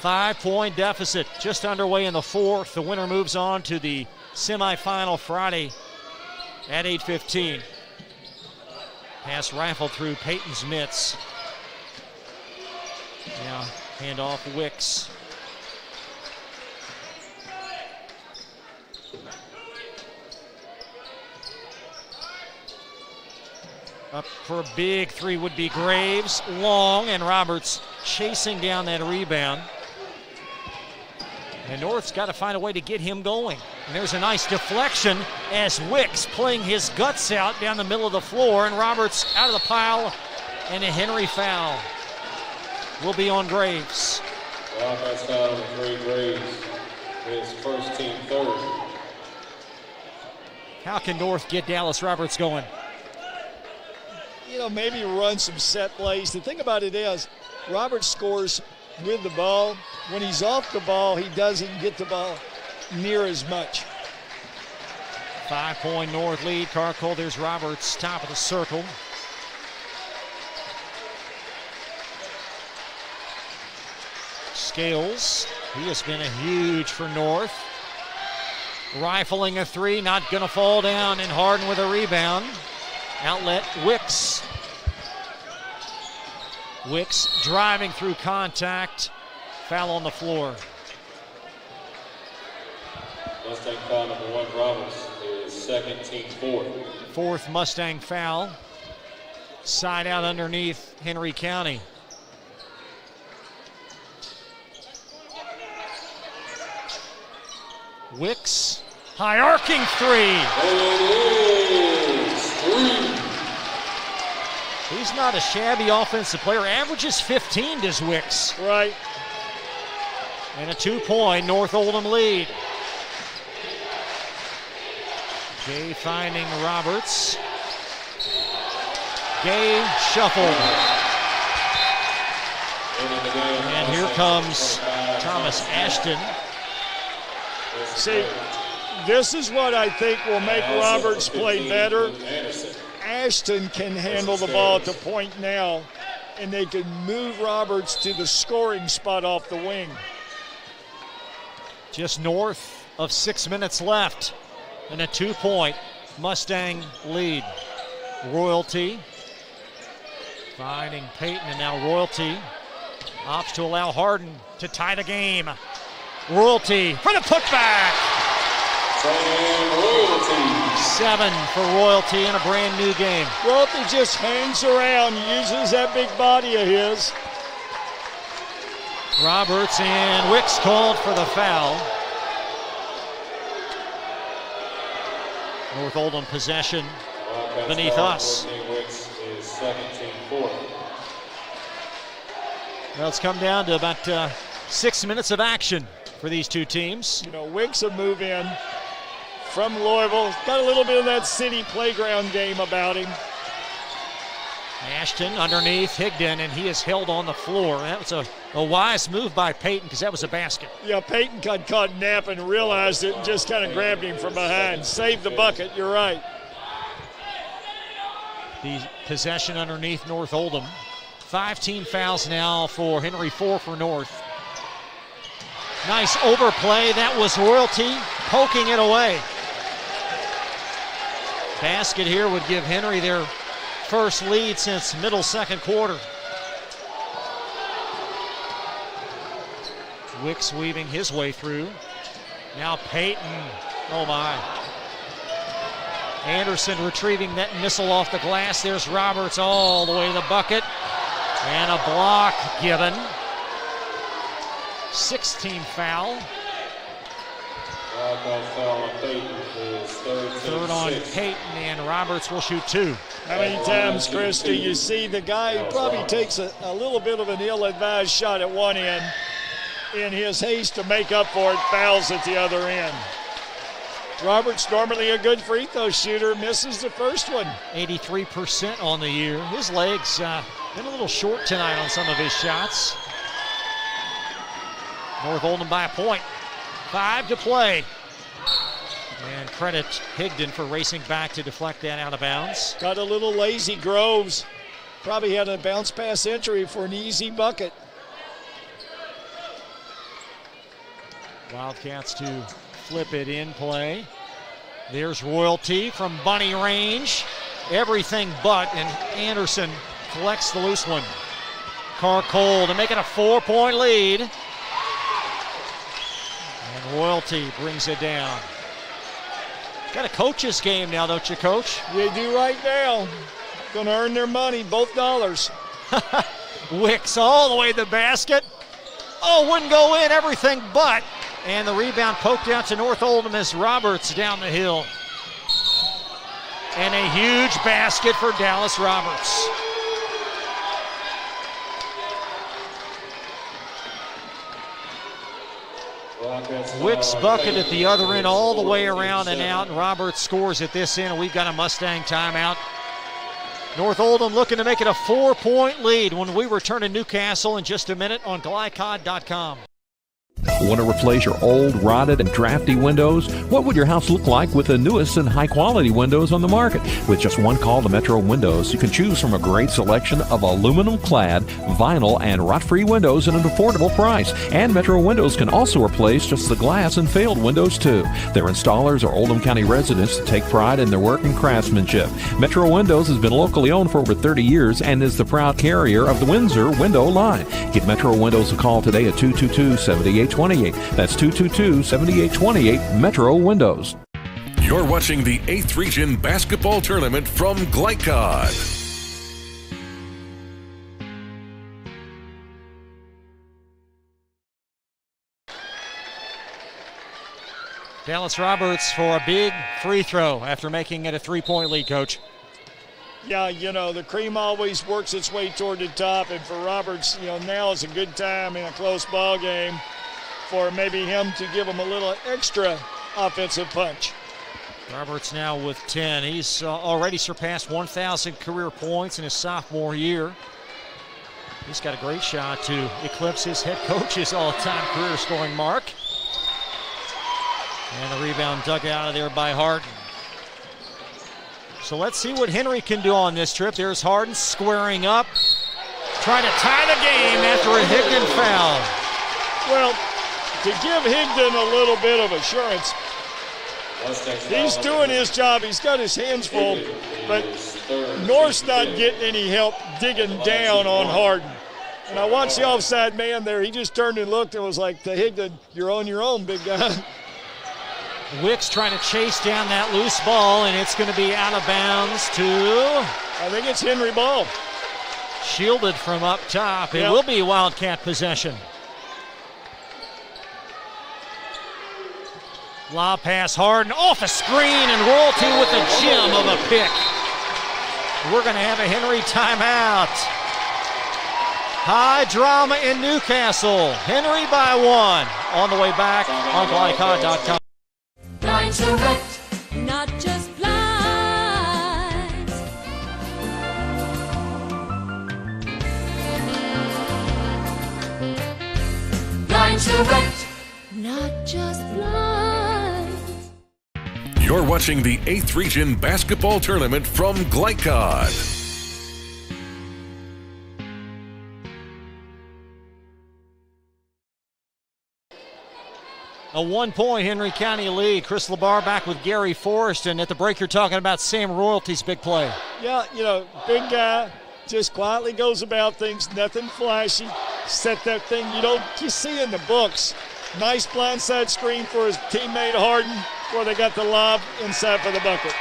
5-point deficit just underway in the fourth. The winner moves on to the semifinal Friday at 8:15. Pass rifled through Peyton's mitts. Now hand off Wicks. Up for a big 3 would be Graves. Long, and Roberts chasing down that rebound. And North's got to find a way to get him going. And there's a nice deflection as Wicks playing his guts out down the middle of the floor, and Roberts out of the pile, and a Henry foul will be on Graves. Offense foul on 3 Graves. his first team third. How can North get Dallas Roberts going? You know, maybe run some set plays. The thing about it is, Roberts scores with the ball. When he's off the ball, he doesn't get the ball near as much. 5-point North lead. Carcole, there's Roberts, top of the circle. Scales, he has been a huge for North. Rifling a three, not going to fall down, and Harden with a rebound. Outlet, Wicks. Wicks driving through contact. Foul on the floor. Mustang foul number 1, Roberts, is second, team fourth. Fourth Mustang foul. Side out underneath Henry County. Wicks, high arcing three. He's not a shabby offensive player. Averages 15 does Wicks. Right. And a 2-point North Oldham lead. Gay finding Roberts. Gay shuffled. And here comes Thomas Ashton. See, this is what I think will make Roberts play better. Ashton can handle the ball at the point now, and they can move Roberts to the scoring spot off the wing. Just north of 6 minutes left, and a 2-point Mustang lead. Royalty finding Peyton, and now Royalty opts to allow Harden to tie the game. Royalty for the putback. 7 for Royalty in a brand new game. Royalty just hangs around, uses that big body of his. Roberts and Wicks called for the foul. North Oldham possession beneath us. Wicks is second, team fourth. Well, it's come down to about 6 minutes of action for these two teams. You know, Wicks will move in from Louisville. Got a little bit of that city playground game about him. Ashton underneath Higdon, and he is held on the floor. That was a wise move by Peyton, because that was a basket. Yeah, Peyton got caught napping, realized it, and just kind of grabbed him from behind. Saved the bucket, you're right. The possession underneath North Oldham. 5 team fouls now for Henry, 4 for North. Nice overplay. That was Royalty poking it away. Basket here would give Henry their first lead since middle second quarter. Wicks weaving his way through. Now Peyton. Oh my. Anderson retrieving that missile off the glass. There's Roberts all the way to the bucket. And a block given. 16 foul. Foul on Peyton is third on Peyton, and Roberts will shoot 2. How many times, Chris, do you see the guy who probably takes a little bit of an ill-advised shot at one end, in his haste to make up for it, fouls at the other end? Roberts, normally a good free throw shooter, misses the first one. 83% on the year. His legs been a little short tonight on some of his shots. North Oldham by a point. 5 to play. And credit Higdon for racing back to deflect that out of bounds. Got a little lazy Groves. Probably had a bounce pass entry for an easy bucket. Wildcats to flip it in play. There's Royalty from bunny range. Everything but, and Anderson collects the loose one. Carcole to make it a 4-point lead. And Royalty brings it down. Got a coach's game now, don't you, Coach? They do right now. Gonna earn their money, both dollars. Wicks all the way to the basket. Oh, wouldn't go in, everything but. And the rebound poked out to North Oldham as Roberts down the hill. And a huge basket for Dallas Roberts. Wicks bucket at the other end all the way around and out, and Roberts scores at this end, and we've got a Mustang timeout. North Oldham looking to make it a 4-point lead when we return to Newcastle in just a minute on Glycod.com. Want to replace your old, rotted, and drafty windows? What would your house look like with the newest and high-quality windows on the market? With just one call to Metro Windows, you can choose from a great selection of aluminum-clad, vinyl, and rot-free windows at an affordable price. And Metro Windows can also replace just the glass and failed windows, too. Their installers are Oldham County residents that take pride in their work and craftsmanship. Metro Windows has been locally owned for over 30 years and is the proud carrier of the Windsor window line. Give Metro Windows a call today at 222-7828. That's 222-7828 Metro Windows. You're watching the 8th Region Basketball Tournament from Glycod. Dallas Roberts for a big free throw after making it a 3-point lead, Coach. Yeah, the cream always works its way toward the top, and for Roberts, now is a good time in a close ball game for maybe him to give him a little extra offensive punch. Roberts now with 10. He's already surpassed 1,000 career points in his sophomore year. He's got a great shot to eclipse his head coach's all-time career scoring mark. And the rebound dug out of there by Harden. So let's see what Henry can do on this trip. There's Harden squaring up, trying to tie the game after a Higdon foul. Well, to give Higdon a little bit of assurance, he's doing his job. He's got his hands full, but North's not getting any help digging down on Harden. And I watched the offside man there. He just turned and looked and was like, to Higdon, you're on your own, big guy. Wicks trying to chase down that loose ball, and it's going to be out of bounds to... I think it's Henry Ball. Shielded from up top. It will be Wildcat possession. Lob pass, Harden off a screen, and Royalty with a gem of a pick. We're going to have a Henry timeout. High drama in Newcastle. Henry by 1. On the way back on Glycod.com. Blinds Direct, not just blinds. Blinds Direct, not just blinds. You're watching the 8th Region Basketball Tournament from Glycod. A 1-point Henry County lead. Chris LeBar back with Gary Forrest, and at the break you're talking about Sam Royalty's big play. Yeah, big guy, just quietly goes about things, nothing flashy. Set that thing you see in the books. Nice blindside screen for his teammate Harden before they got the lob inside for the bucket.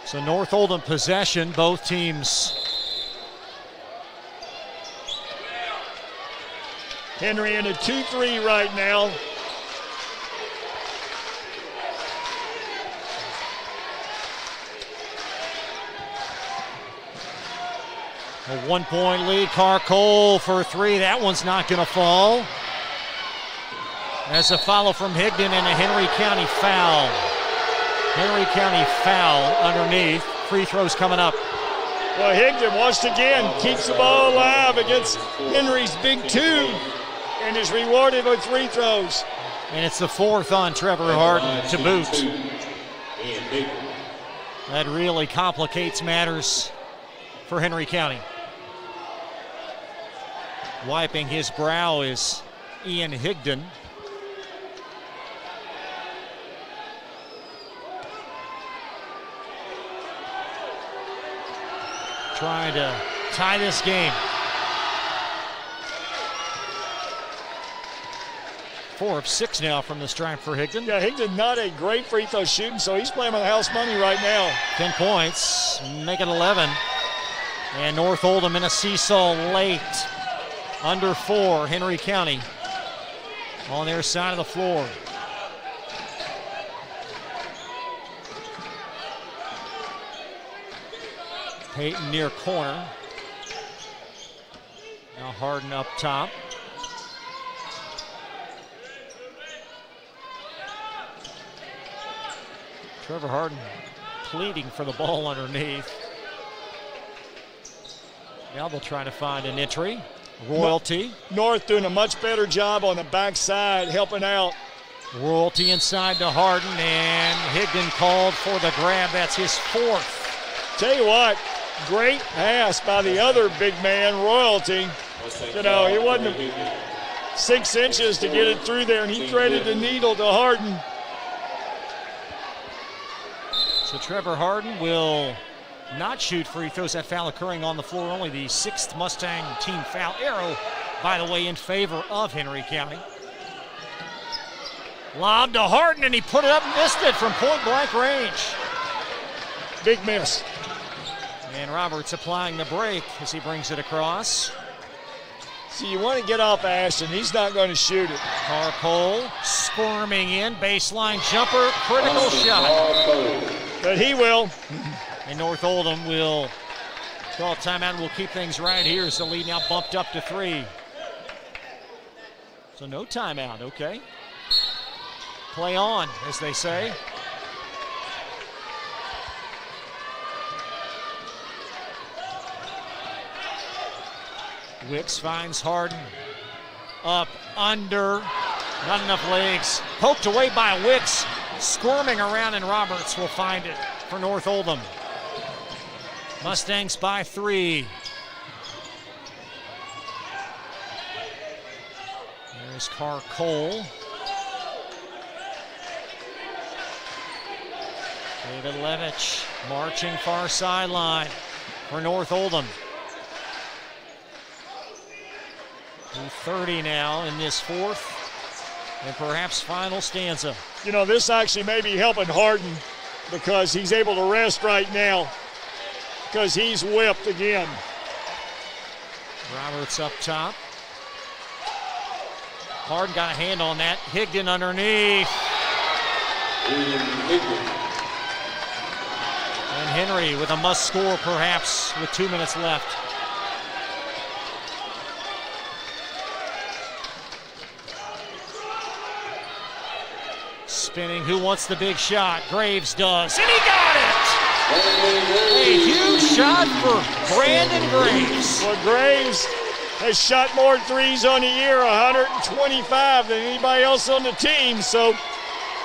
So North Oldham possession, both teams. Henry in a 2-3 right now. A 1-point lead. Cole for 3. That one's not going to fall. That's a follow from Higdon and a Henry County foul. Henry County foul underneath. Free throws coming up. Well, Higdon once again keeps the ball alive against Henry's big 2 and is rewarded with free throws. And it's the 4th on Trevor Harden to boot. That really complicates matters for Henry County. Wiping his brow is Ian Higdon. Trying to tie this game. 4 of 6 now from the stripe for Higdon. Yeah, Higdon not a great free throw shooting, so he's playing with house money right now. 10 points, make it 11. And North Oldham in a seesaw late. Under 4, Henry County on their side of the floor. Peyton near corner. Now Harden up top. Trevor Harden pleading for the ball underneath. Now they'll try to find an entry. Royalty. North doing a much better job on the backside, helping out. Royalty inside to Harden, and Higdon called for the grab. That's his fourth. Tell you what, great pass by the other big man, Royalty. You know, he wasn't 6 inches to get it through there, and he threaded the needle to Harden. So Trevor Harden will not shoot free throws. That foul occurring on the floor. Only the 6th Mustang team foul. Arrow, by the way, in favor of Henry County. Lob to Harden, and he put it up and missed it from point-blank range. Big miss. And Roberts applying the break as he brings it across. So you want to get off Ashton. He's not going to shoot it. Carpole squirming in. Baseline jumper. Critical shot. But he will. And North Oldham will call timeout and we'll keep things right here as the lead now bumped up to 3. So no timeout, okay. Play on, as they say. Wicks finds Harden. Up, under, not enough legs. Poked away by Wicks. Squirming around, and Roberts will find it for North Oldham. Mustangs by 3. There's Carcole. David Levitch marching far sideline for North Oldham. 2:30 now in this 4th and perhaps final stanza. You know, this actually may be helping Harden because he's able to rest right now because he's whipped again. Roberts up top. Harden got a hand on that. Higdon underneath. And Henry with a must score perhaps with 2 minutes left. Spinning, who wants the big shot? Graves does, and he got it! A huge shot for Brandon Graves. Well, Graves has shot more threes on the year, 125 than anybody else on the team, so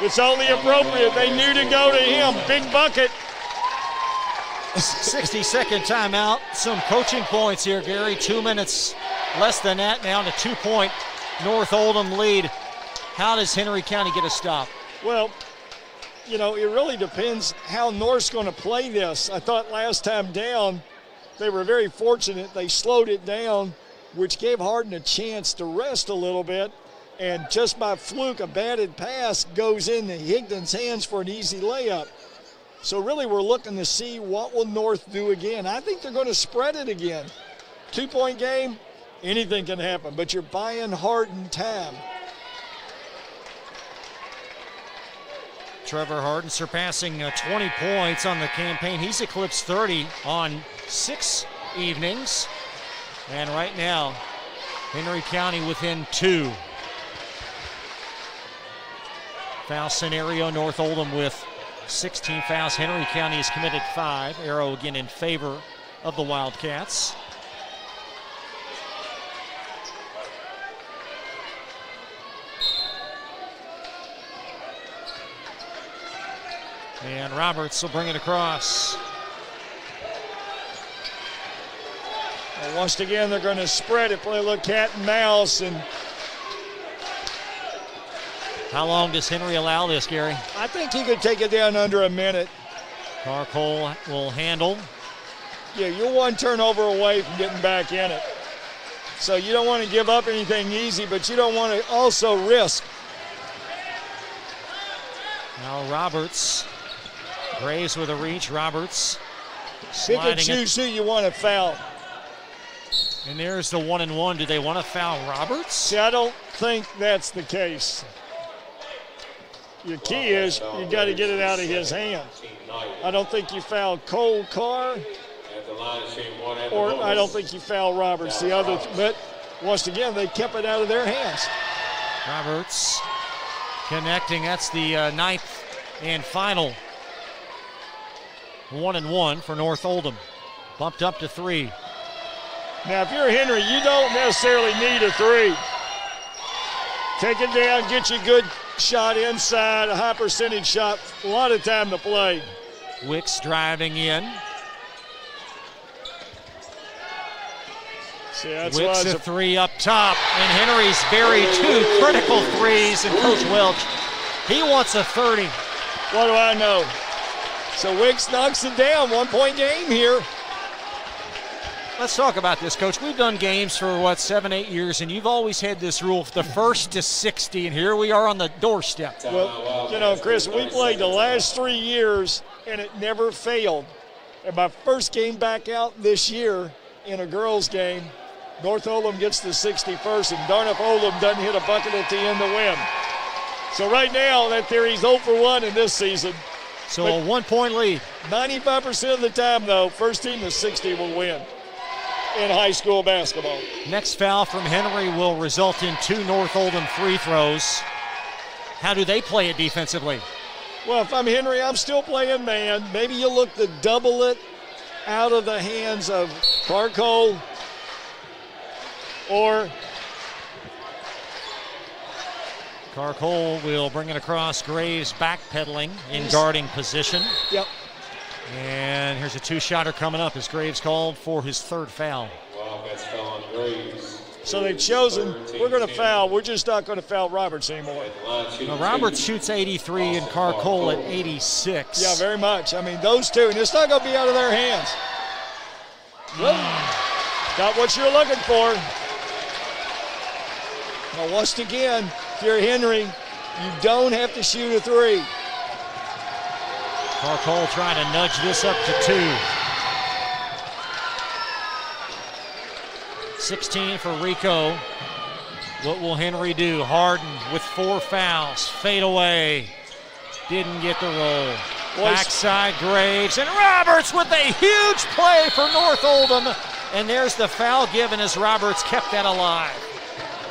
it's only appropriate. They knew to go to him. Big bucket. 60-second timeout. Some coaching points here, Gary. 2 minutes less than that now, to 2-point North Oldham lead. How does Henry County get a stop? Well, you know, it really depends how North's going to play this. I thought last time down, they were very fortunate. They slowed it down, which gave Harden a chance to rest a little bit. And just by fluke, a batted pass goes into Higdon's hands for an easy layup. So really we're looking to see what will North do again. I think they're going to spread it again. 2-point game, anything can happen, but you're buying Harden time. Trevor Harden surpassing 20 points on the campaign. He's eclipsed 30 on 6 evenings. And right now, Henry County within 2. Foul scenario, North Oldham with 16 fouls. Henry County has committed 5. Arrow again in favor of the Wildcats. And Roberts will bring it across. Well, once again, they're going to spread it, play a little cat and mouse. And how long does Henry allow this, Gary? I think he could take it down under a minute. Carcole will handle. Yeah, you're one turnover away from getting back in it. So you don't want to give up anything easy, but you don't want to also risk. Now Roberts. Graves with a reach. Roberts Pick and choose who you want to foul. And there's the 1-and-1. Do they want to foul Roberts? See, I don't think that's the case. Your key is you got to get it out of his hand. I don't think you foul Cole Carr. or I don't think you foul Roberts. The other, but once again, they kept it out of their hands. Roberts connecting. That's the ninth and final 1-1 for North Oldham. Bumped up to 3. Now, if you're Henry, you don't necessarily need a 3. Take it down, get you a good shot inside, a high percentage shot, a lot of time to play. Wicks driving in. See, that's Wicks a 3 up top, and Henry's buried 2 critical threes, and Coach Welch, he wants a 30. What do I know? So Wicks knocks it down, 1-point game here. Let's talk about this, Coach. We've done games for, 7-8 years, and you've always had this rule, the first to 60, and here we are on the doorstep. Well, Chris, we played the last 3 years, and it never failed. And my first game back out this year in a girls' game, North Oldham gets the 61st, and darn if Oldham doesn't hit a bucket at the end to win. So right now, that theory's 0 for 1 in this season. So a 1-point lead. 95% of the time, though, first team to 60 will win in high school basketball. Next foul from Henry will result in 2 North Oldham free throws. How do they play it defensively? Well, if I'm Henry, I'm still playing man. Maybe you look to double it out of the hands of Clark-Cole or Clark-Cole will bring it across. Graves backpedaling in guarding position. Yep. And here's a 2-shotter coming up as Graves called for his 3rd foul. Wow, that's foul on Graves. So they've chosen, we're going to foul. We're just not going to foul Roberts anymore. Now, Roberts shoots 83 and Clark-Cole at 86. Yeah, very much. I mean, those two, and it's not going to be out of their hands. Got what you're looking for. Now, once again, if you're Henry, you don't have to shoot a 3. Clark-Cole trying to nudge this up to 2. 16 for Rico. What will Henry do? Harden with 4 fouls. Fade away. Didn't get the roll. Backside Graves. And Roberts with a huge play for North Oldham. And there's the foul given as Roberts kept that alive.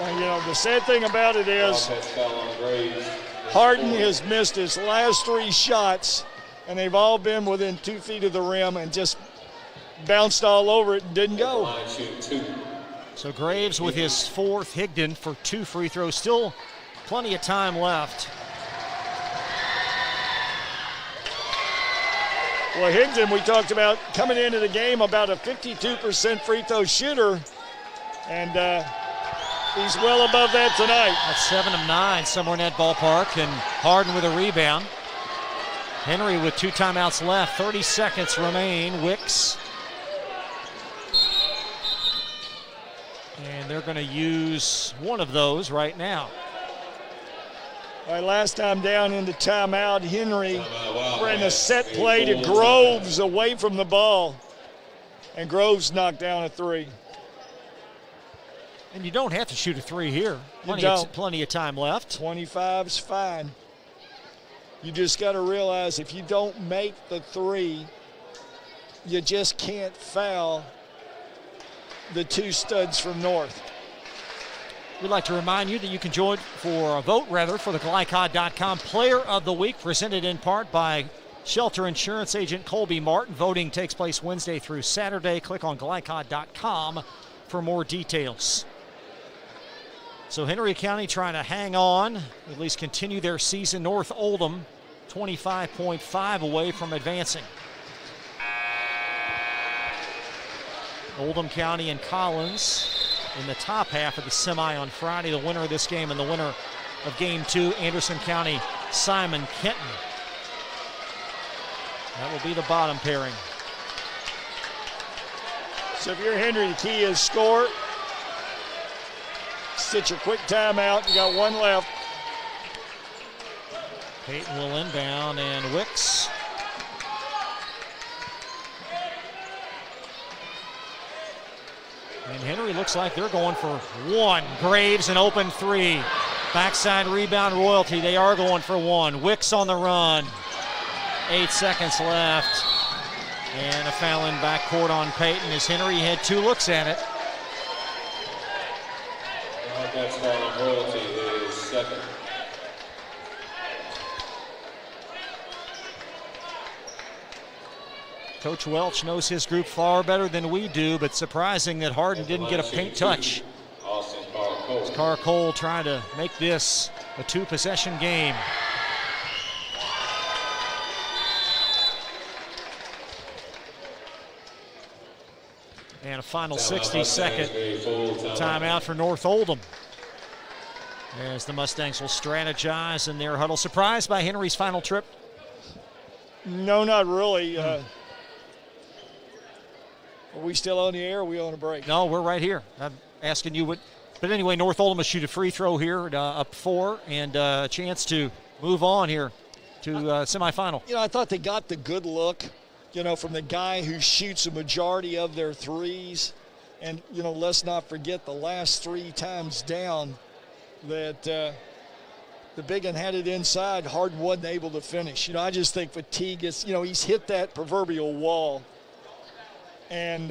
Well, the sad thing about it is Harden has missed his last 3 shots, and they've all been within 2 feet of the rim and just bounced all over it and didn't go. So Graves with his 4th, Higdon for 2 free throws. Still plenty of time left. Well, Higdon, we talked about coming into the game about a 52% free throw shooter, and he's well above that tonight. That's 7 of 9, somewhere in that ballpark, and Harden with a rebound. Henry with 2 timeouts left, 30 seconds remain. Wicks. And they're going to use one of those right now. All right, last time down into timeout, Henry ran a set play to Groves away from the ball, and Groves knocked down a 3. And you don't have to shoot a 3 here. Plenty of time left. 25's fine. You just got to realize if you don't make the 3, you just can't foul the 2 studs from North. We'd like to remind you that you can vote for the Glycod.com Player of the Week, presented in part by Shelter Insurance Agent Colby Martin. Voting takes place Wednesday through Saturday. Click on Glycod.com for more details. So Henry County trying to hang on, at least continue their season. North Oldham 25.5 away from advancing. Oldham County and Collins in the top half of the semi on Friday. The winner of this game and the winner of Game 2, Anderson County, Simon Kenton. That will be the bottom pairing. So if you're Henry, the key is score. Sit your quick timeout. You got 1 left. Peyton will inbound, and Wicks. And Henry looks like they're going for 1. Graves an open 3. Backside rebound Royalty. They are going for 1. Wicks on the run. 8 seconds left. And a foul in backcourt on Peyton as Henry had 2 looks at it. That's foul on Royalty is second. Coach Welch knows his group far better than we do, but surprising that Harden didn't get a paint touch. It's Carr Cole trying to make this a 2-possession game. And a final 60-second timeout for North Oldham, as the Mustangs will strategize in their huddle. Surprised by Henry's final trip? No, not really. Are we still on the air or are we on a break? No, we're right here. I'm asking you what. But anyway, North Oldham will shoot a free throw here, up 4, and a chance to move on here to semifinal. I thought they got the good look, from the guy who shoots a majority of their threes. And, let's not forget the last 3 times down that the big one had it inside. Harden wasn't able to finish. I just think fatigue is, he's hit that proverbial wall. And,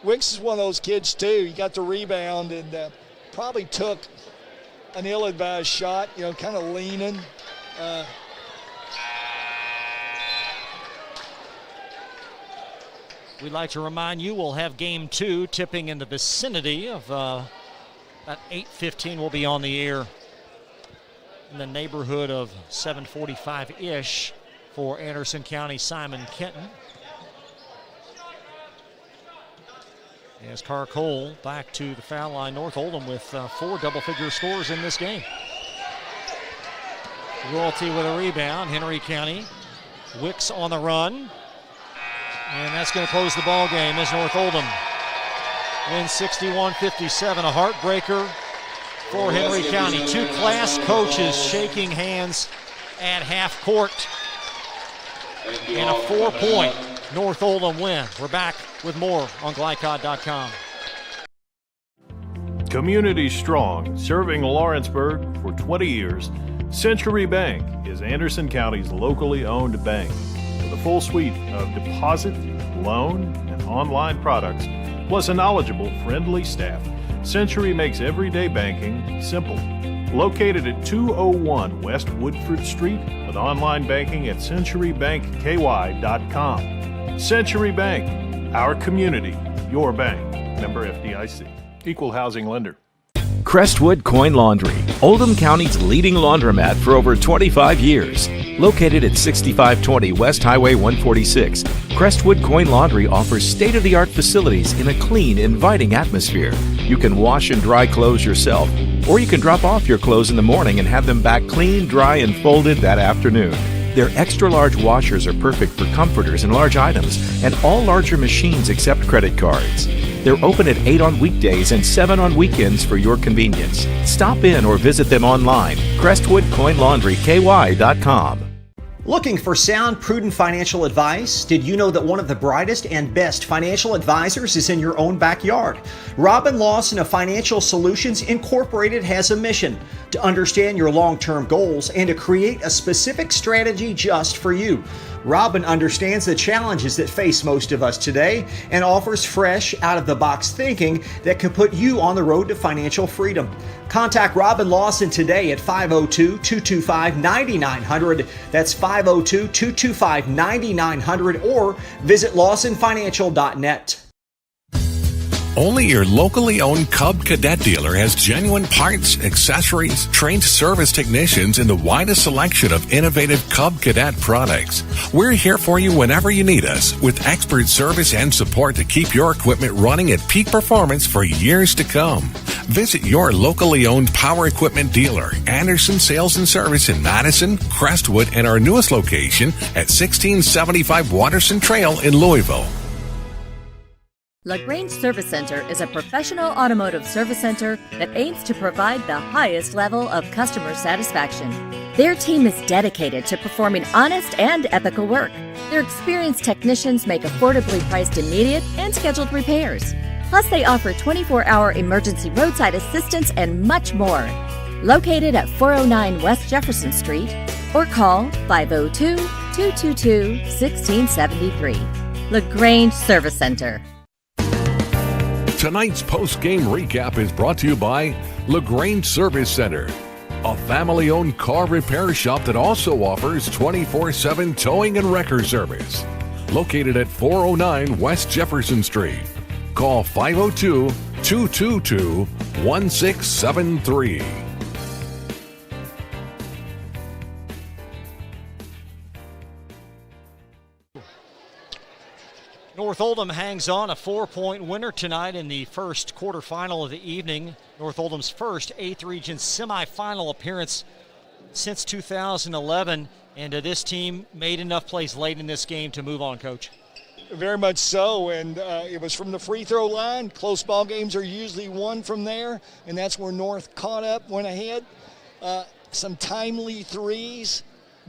Wicks is one of those kids, too. He got the rebound and probably took an ill-advised shot, kind of leaning. We'd like to remind you we'll have game 2 tipping in the vicinity of about 8:15. We'll be on the air in the neighborhood of 7:45-ish for Anderson County Simon Kenton. As Carr Cole back to the foul line. North Oldham with 4 double-figure scores in this game. Royalty with a rebound. Henry County. Wicks on the run. And that's going to close the ball game as North Oldham wins 61-57. A heartbreaker for Henry County. 2 class coaches shaking hands at half court. And a 4-point North Oldham win. We're back with more on Glycod.com. Community strong, serving Lawrenceburg for 20 years, Century Bank is Anderson County's locally owned bank. With a full suite of deposit, loan, and online products, plus a knowledgeable, friendly staff, Century makes everyday banking simple. Located at 201 West Woodford Street with online banking at centurybankky.com. Century Bank, our community, your bank. Member FDIC. Equal housing lender. Crestwood Coin Laundry, Oldham County's leading laundromat for over 25 years. Located at 6520 West Highway 146, Crestwood Coin Laundry offers state-of-the-art facilities in a clean, inviting atmosphere. You can wash and dry clothes yourself, or you can drop off your clothes in the morning and have them back clean, dry, and folded that afternoon. Their extra-large washers are perfect for comforters and large items, and all larger machines accept credit cards. They're open at 8 on weekdays and 7 on weekends for your convenience. Stop in or visit them online, crestwoodcoinlaundryky.com. Looking for sound, prudent financial advice? Did you know that one of the brightest and best financial advisors is in your own backyard? Robin Lawson of Financial Solutions Incorporated has a mission to understand your long-term goals and to create a specific strategy just for you. Robin understands the challenges that face most of us today and offers fresh, out-of-the-box thinking that can put you on the road to financial freedom. Contact Robin Lawson today at 502-225-9900. That's 502-225-9900 or visit lawsonfinancial.net. Only your locally owned Cub Cadet dealer has genuine parts, accessories, trained service technicians, and the widest selection of innovative Cub Cadet products. We're here for you whenever you need us, with expert service and support to keep your equipment running at peak performance for years to come. Visit your locally owned power equipment dealer, Anderson Sales and Service in Madison, Crestwood, and our newest location at 1675 Watterson Trail in Louisville. LaGrange Service Center is a professional automotive service center that aims to provide the highest level of customer satisfaction. Their team is dedicated to performing honest and ethical work. Their experienced technicians make affordably priced immediate and scheduled repairs. Plus, they offer 24-hour emergency roadside assistance and much more. Located at 409 West Jefferson Street, or call 502 222-1673. LaGrange Service Center. Tonight's post-game recap is brought to you by LaGrange Service Center, a family-owned car repair shop that also offers 24/7 towing and wrecker service. Located at 409 West Jefferson Street. Call 502-222-1673. North Oldham hangs on, a 4-point winner tonight in the first quarterfinal of the evening. North Oldham's first 8th Region semifinal appearance since 2011. And this team made enough plays late in this game to move on, Coach. Very much so, and it was from the free throw line. Close ball games are usually won from there, and that's where North caught up, went ahead. Some timely threes,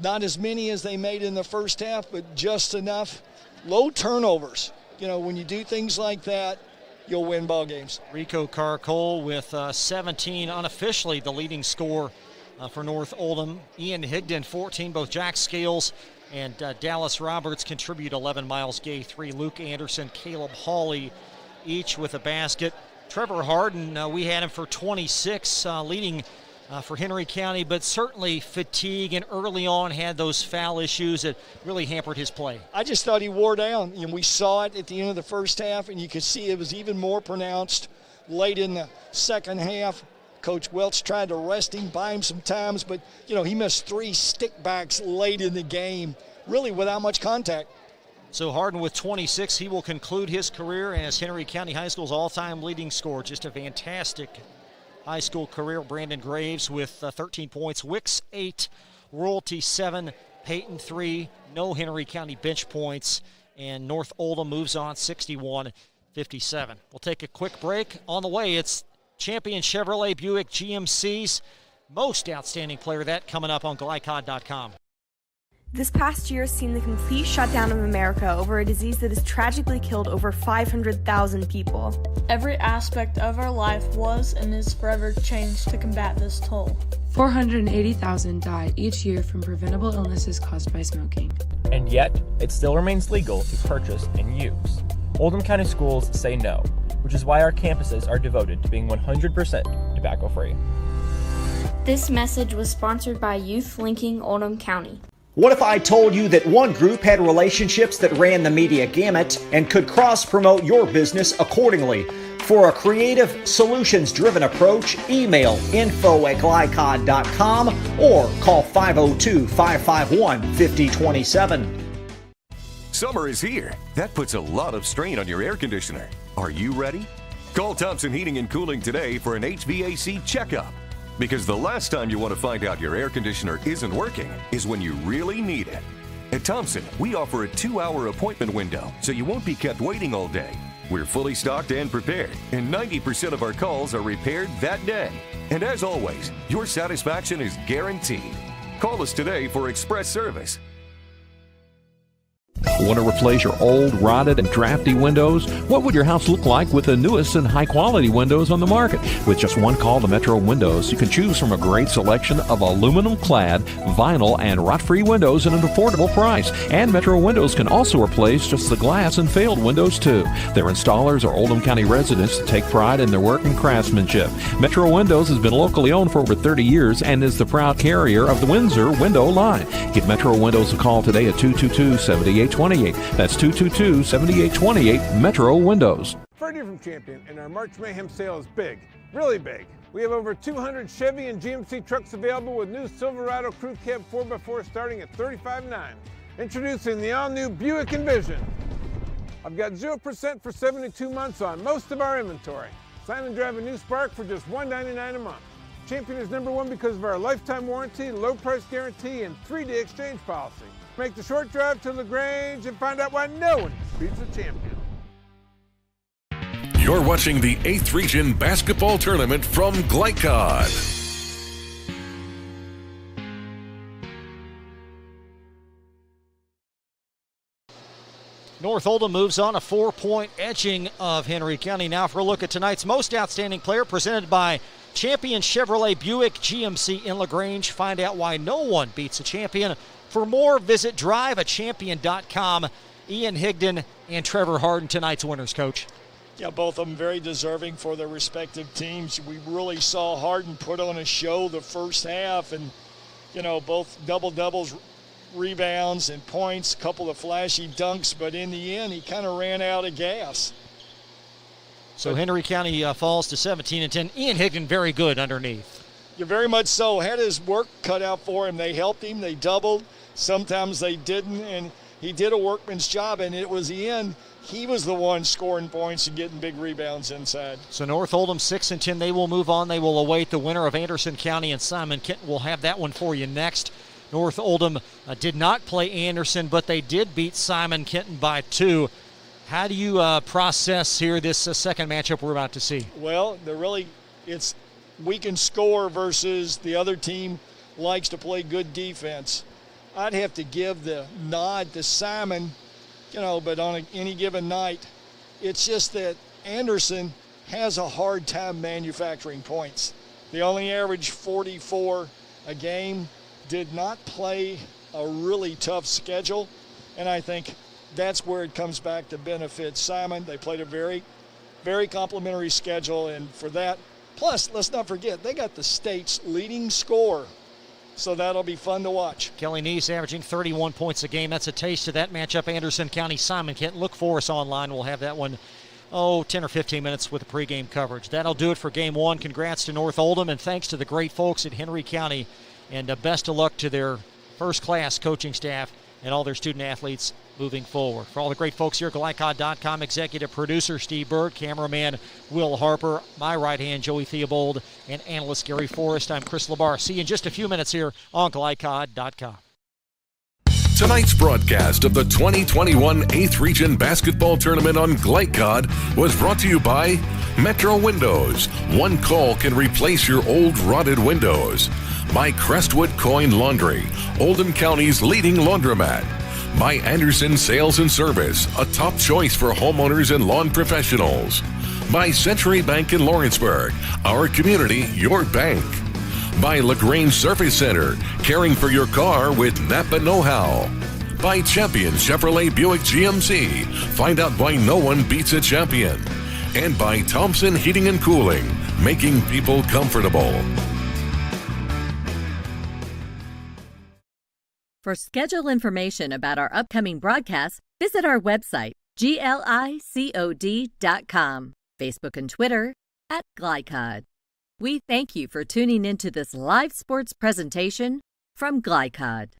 not as many as they made in the first half, but just enough. Low turnovers. You know, when you do things like that, you'll win ball games. Rico Carcole with 17 unofficially the leading scorer for North Oldham. Ian Higdon 14. Both Jack Scales and Dallas Roberts contribute 11. Miles Gay 3. Luke Anderson, Caleb Hawley each with a basket. Trevor Harden, we had him for 26 leading for Henry County, but certainly fatigue and early on had those foul issues that really hampered his play. I just thought he wore down, and we saw it at the end of the first half, and you could see it was even more pronounced late in the second half. Coach Welch tried to rest him, buy him some times, but, you know, he missed 3 stickbacks late in the game, really without much contact. So Harden with 26, he will conclude his career as Henry County High School's all-time leading scorer. Just a fantastic high school career. Brandon Graves with 13 points, Wicks 8, Royalty 7, Peyton 3, no Henry County bench points, and North Oldham moves on 61-57. We'll take a quick break. On the way, it's Champion Chevrolet Buick GMC's most outstanding player. That coming up on Glycod.com. This past year has seen the complete shutdown of America over a disease that has tragically killed over 500,000 people. Every aspect of our life was and is forever changed to combat this toll. 480,000 die each year from preventable illnesses caused by smoking. And yet, it still remains legal to purchase and use. Oldham County Schools say no, which is why our campuses are devoted to being 100% tobacco-free. This message was sponsored by Youth Linking Oldham County. What if I told you that one group had relationships that ran the media gamut and could cross-promote your business accordingly? For a creative, solutions-driven approach, email info@glycod.com or call 502-551-5027. Summer is here. That puts a lot of strain on your air conditioner. Are you ready? Call Thompson Heating and Cooling today for an HVAC checkup. Because the last time you want to find out your air conditioner isn't working is when you really need it. At Thompson, we offer a 2-hour appointment window, so you won't be kept waiting all day. We're fully stocked and prepared, and 90% of our calls are repaired that day. And as always, your satisfaction is guaranteed. Call us today for express service. Want to replace your old, rotted, and drafty windows? What would your house look like with the newest and high-quality windows on the market? With just one call to Metro Windows, you can choose from a great selection of aluminum-clad, vinyl, and rot-free windows at an affordable price. And Metro Windows can also replace just the glass and failed windows, too. Their installers are Oldham County residents that take pride in their work and craftsmanship. Metro Windows has been locally owned for over 30 years and is the proud carrier of the Windsor window line. Give Metro Windows a call today at 222-7828. That's 222-7828 Metro Windows. Freddie from Champion, and our March Mayhem sale is big, really big. We have over 200 Chevy and GMC trucks available with new Silverado Crew Cab 4x4 starting at $35,900. Introducing the all-new Buick Envision. I've got 0% for 72 months on most of our inventory. Sign and drive a new Spark for just $199 a month. Champion is #1 because of our lifetime warranty, low price guarantee, and 3-day exchange policy. Make the short drive to LaGrange and find out why no one beats a Champion. You're watching the 8th Region Basketball Tournament from Glycod. North Oldham moves on, a 4-point edging of Henry County. Now for a look at tonight's most outstanding player, presented by Champion Chevrolet Buick GMC in LaGrange. Find out why no one beats a champion. For more, visit driveachampion.com. Ian Higdon and Trevor Harden, tonight's winners, Coach. Yeah, both of them very deserving for their respective teams. We really saw Harden put on a show the first half, and, both double-doubles, rebounds, and points, a couple of flashy dunks, but in the end, he kind of ran out of gas. So Henry County falls to 17-10. Ian Higdon very good underneath. Yeah, very much so. Had his work cut out for him. They helped him. They doubled. Sometimes they didn't, and he did a workman's job, and it was the end. He was the one scoring points and getting big rebounds inside. So North Oldham 6-10. They will move on. They will await the winner of Anderson County and Simon Kenton. We'll have that one for you next. North Oldham did not play Anderson, but they did beat Simon Kenton by 2. How do you process here this second matchup we're about to see? Well, it's we can score versus the other team likes to play good defense. I'd have to give the nod to Simon, but on any given night, it's just that Anderson has a hard time manufacturing points. They only average 44 a game, did not play a really tough schedule, and I think that's where it comes back to benefit Simon. They played a very, very complimentary schedule, and for that, plus, let's not forget, they got the state's leading scorer. So that'll be fun to watch. Kelly Neese averaging 31 points a game. That's a taste of that matchup. Anderson County, Simon Kenton. Look for us online. We'll have that one, 10 or 15 minutes with the pregame coverage. That'll do it for Game 1. Congrats to North Oldham, and thanks to the great folks at Henry County. And best of luck to their first-class coaching staff and all their student-athletes moving forward. For all the great folks here at GlyCod.com, executive producer Steve Bird, cameraman Will Harper, my right hand Joey Theobald, and analyst Gary Forrest, I'm Chris Labar. See you in just a few minutes here on GlyCod.com. Tonight's broadcast of the 2021 8th Region Basketball Tournament on GlyCod was brought to you by Metro Windows. One call can replace your old rotted windows. By Crestwood Coin Laundry, Oldham County's leading laundromat. By Anderson Sales and Service, a top choice for homeowners and lawn professionals. By Century Bank in Lawrenceburg, our community, your bank. By LaGrange Service Center, caring for your car with Napa know-how. By Champion Chevrolet Buick GMC, find out why no one beats a champion. And by Thompson Heating and Cooling, making people comfortable. For schedule information about our upcoming broadcasts, visit our website, glicod.com, Facebook and Twitter @GlyCod. We thank you for tuning into this live sports presentation from GlyCod.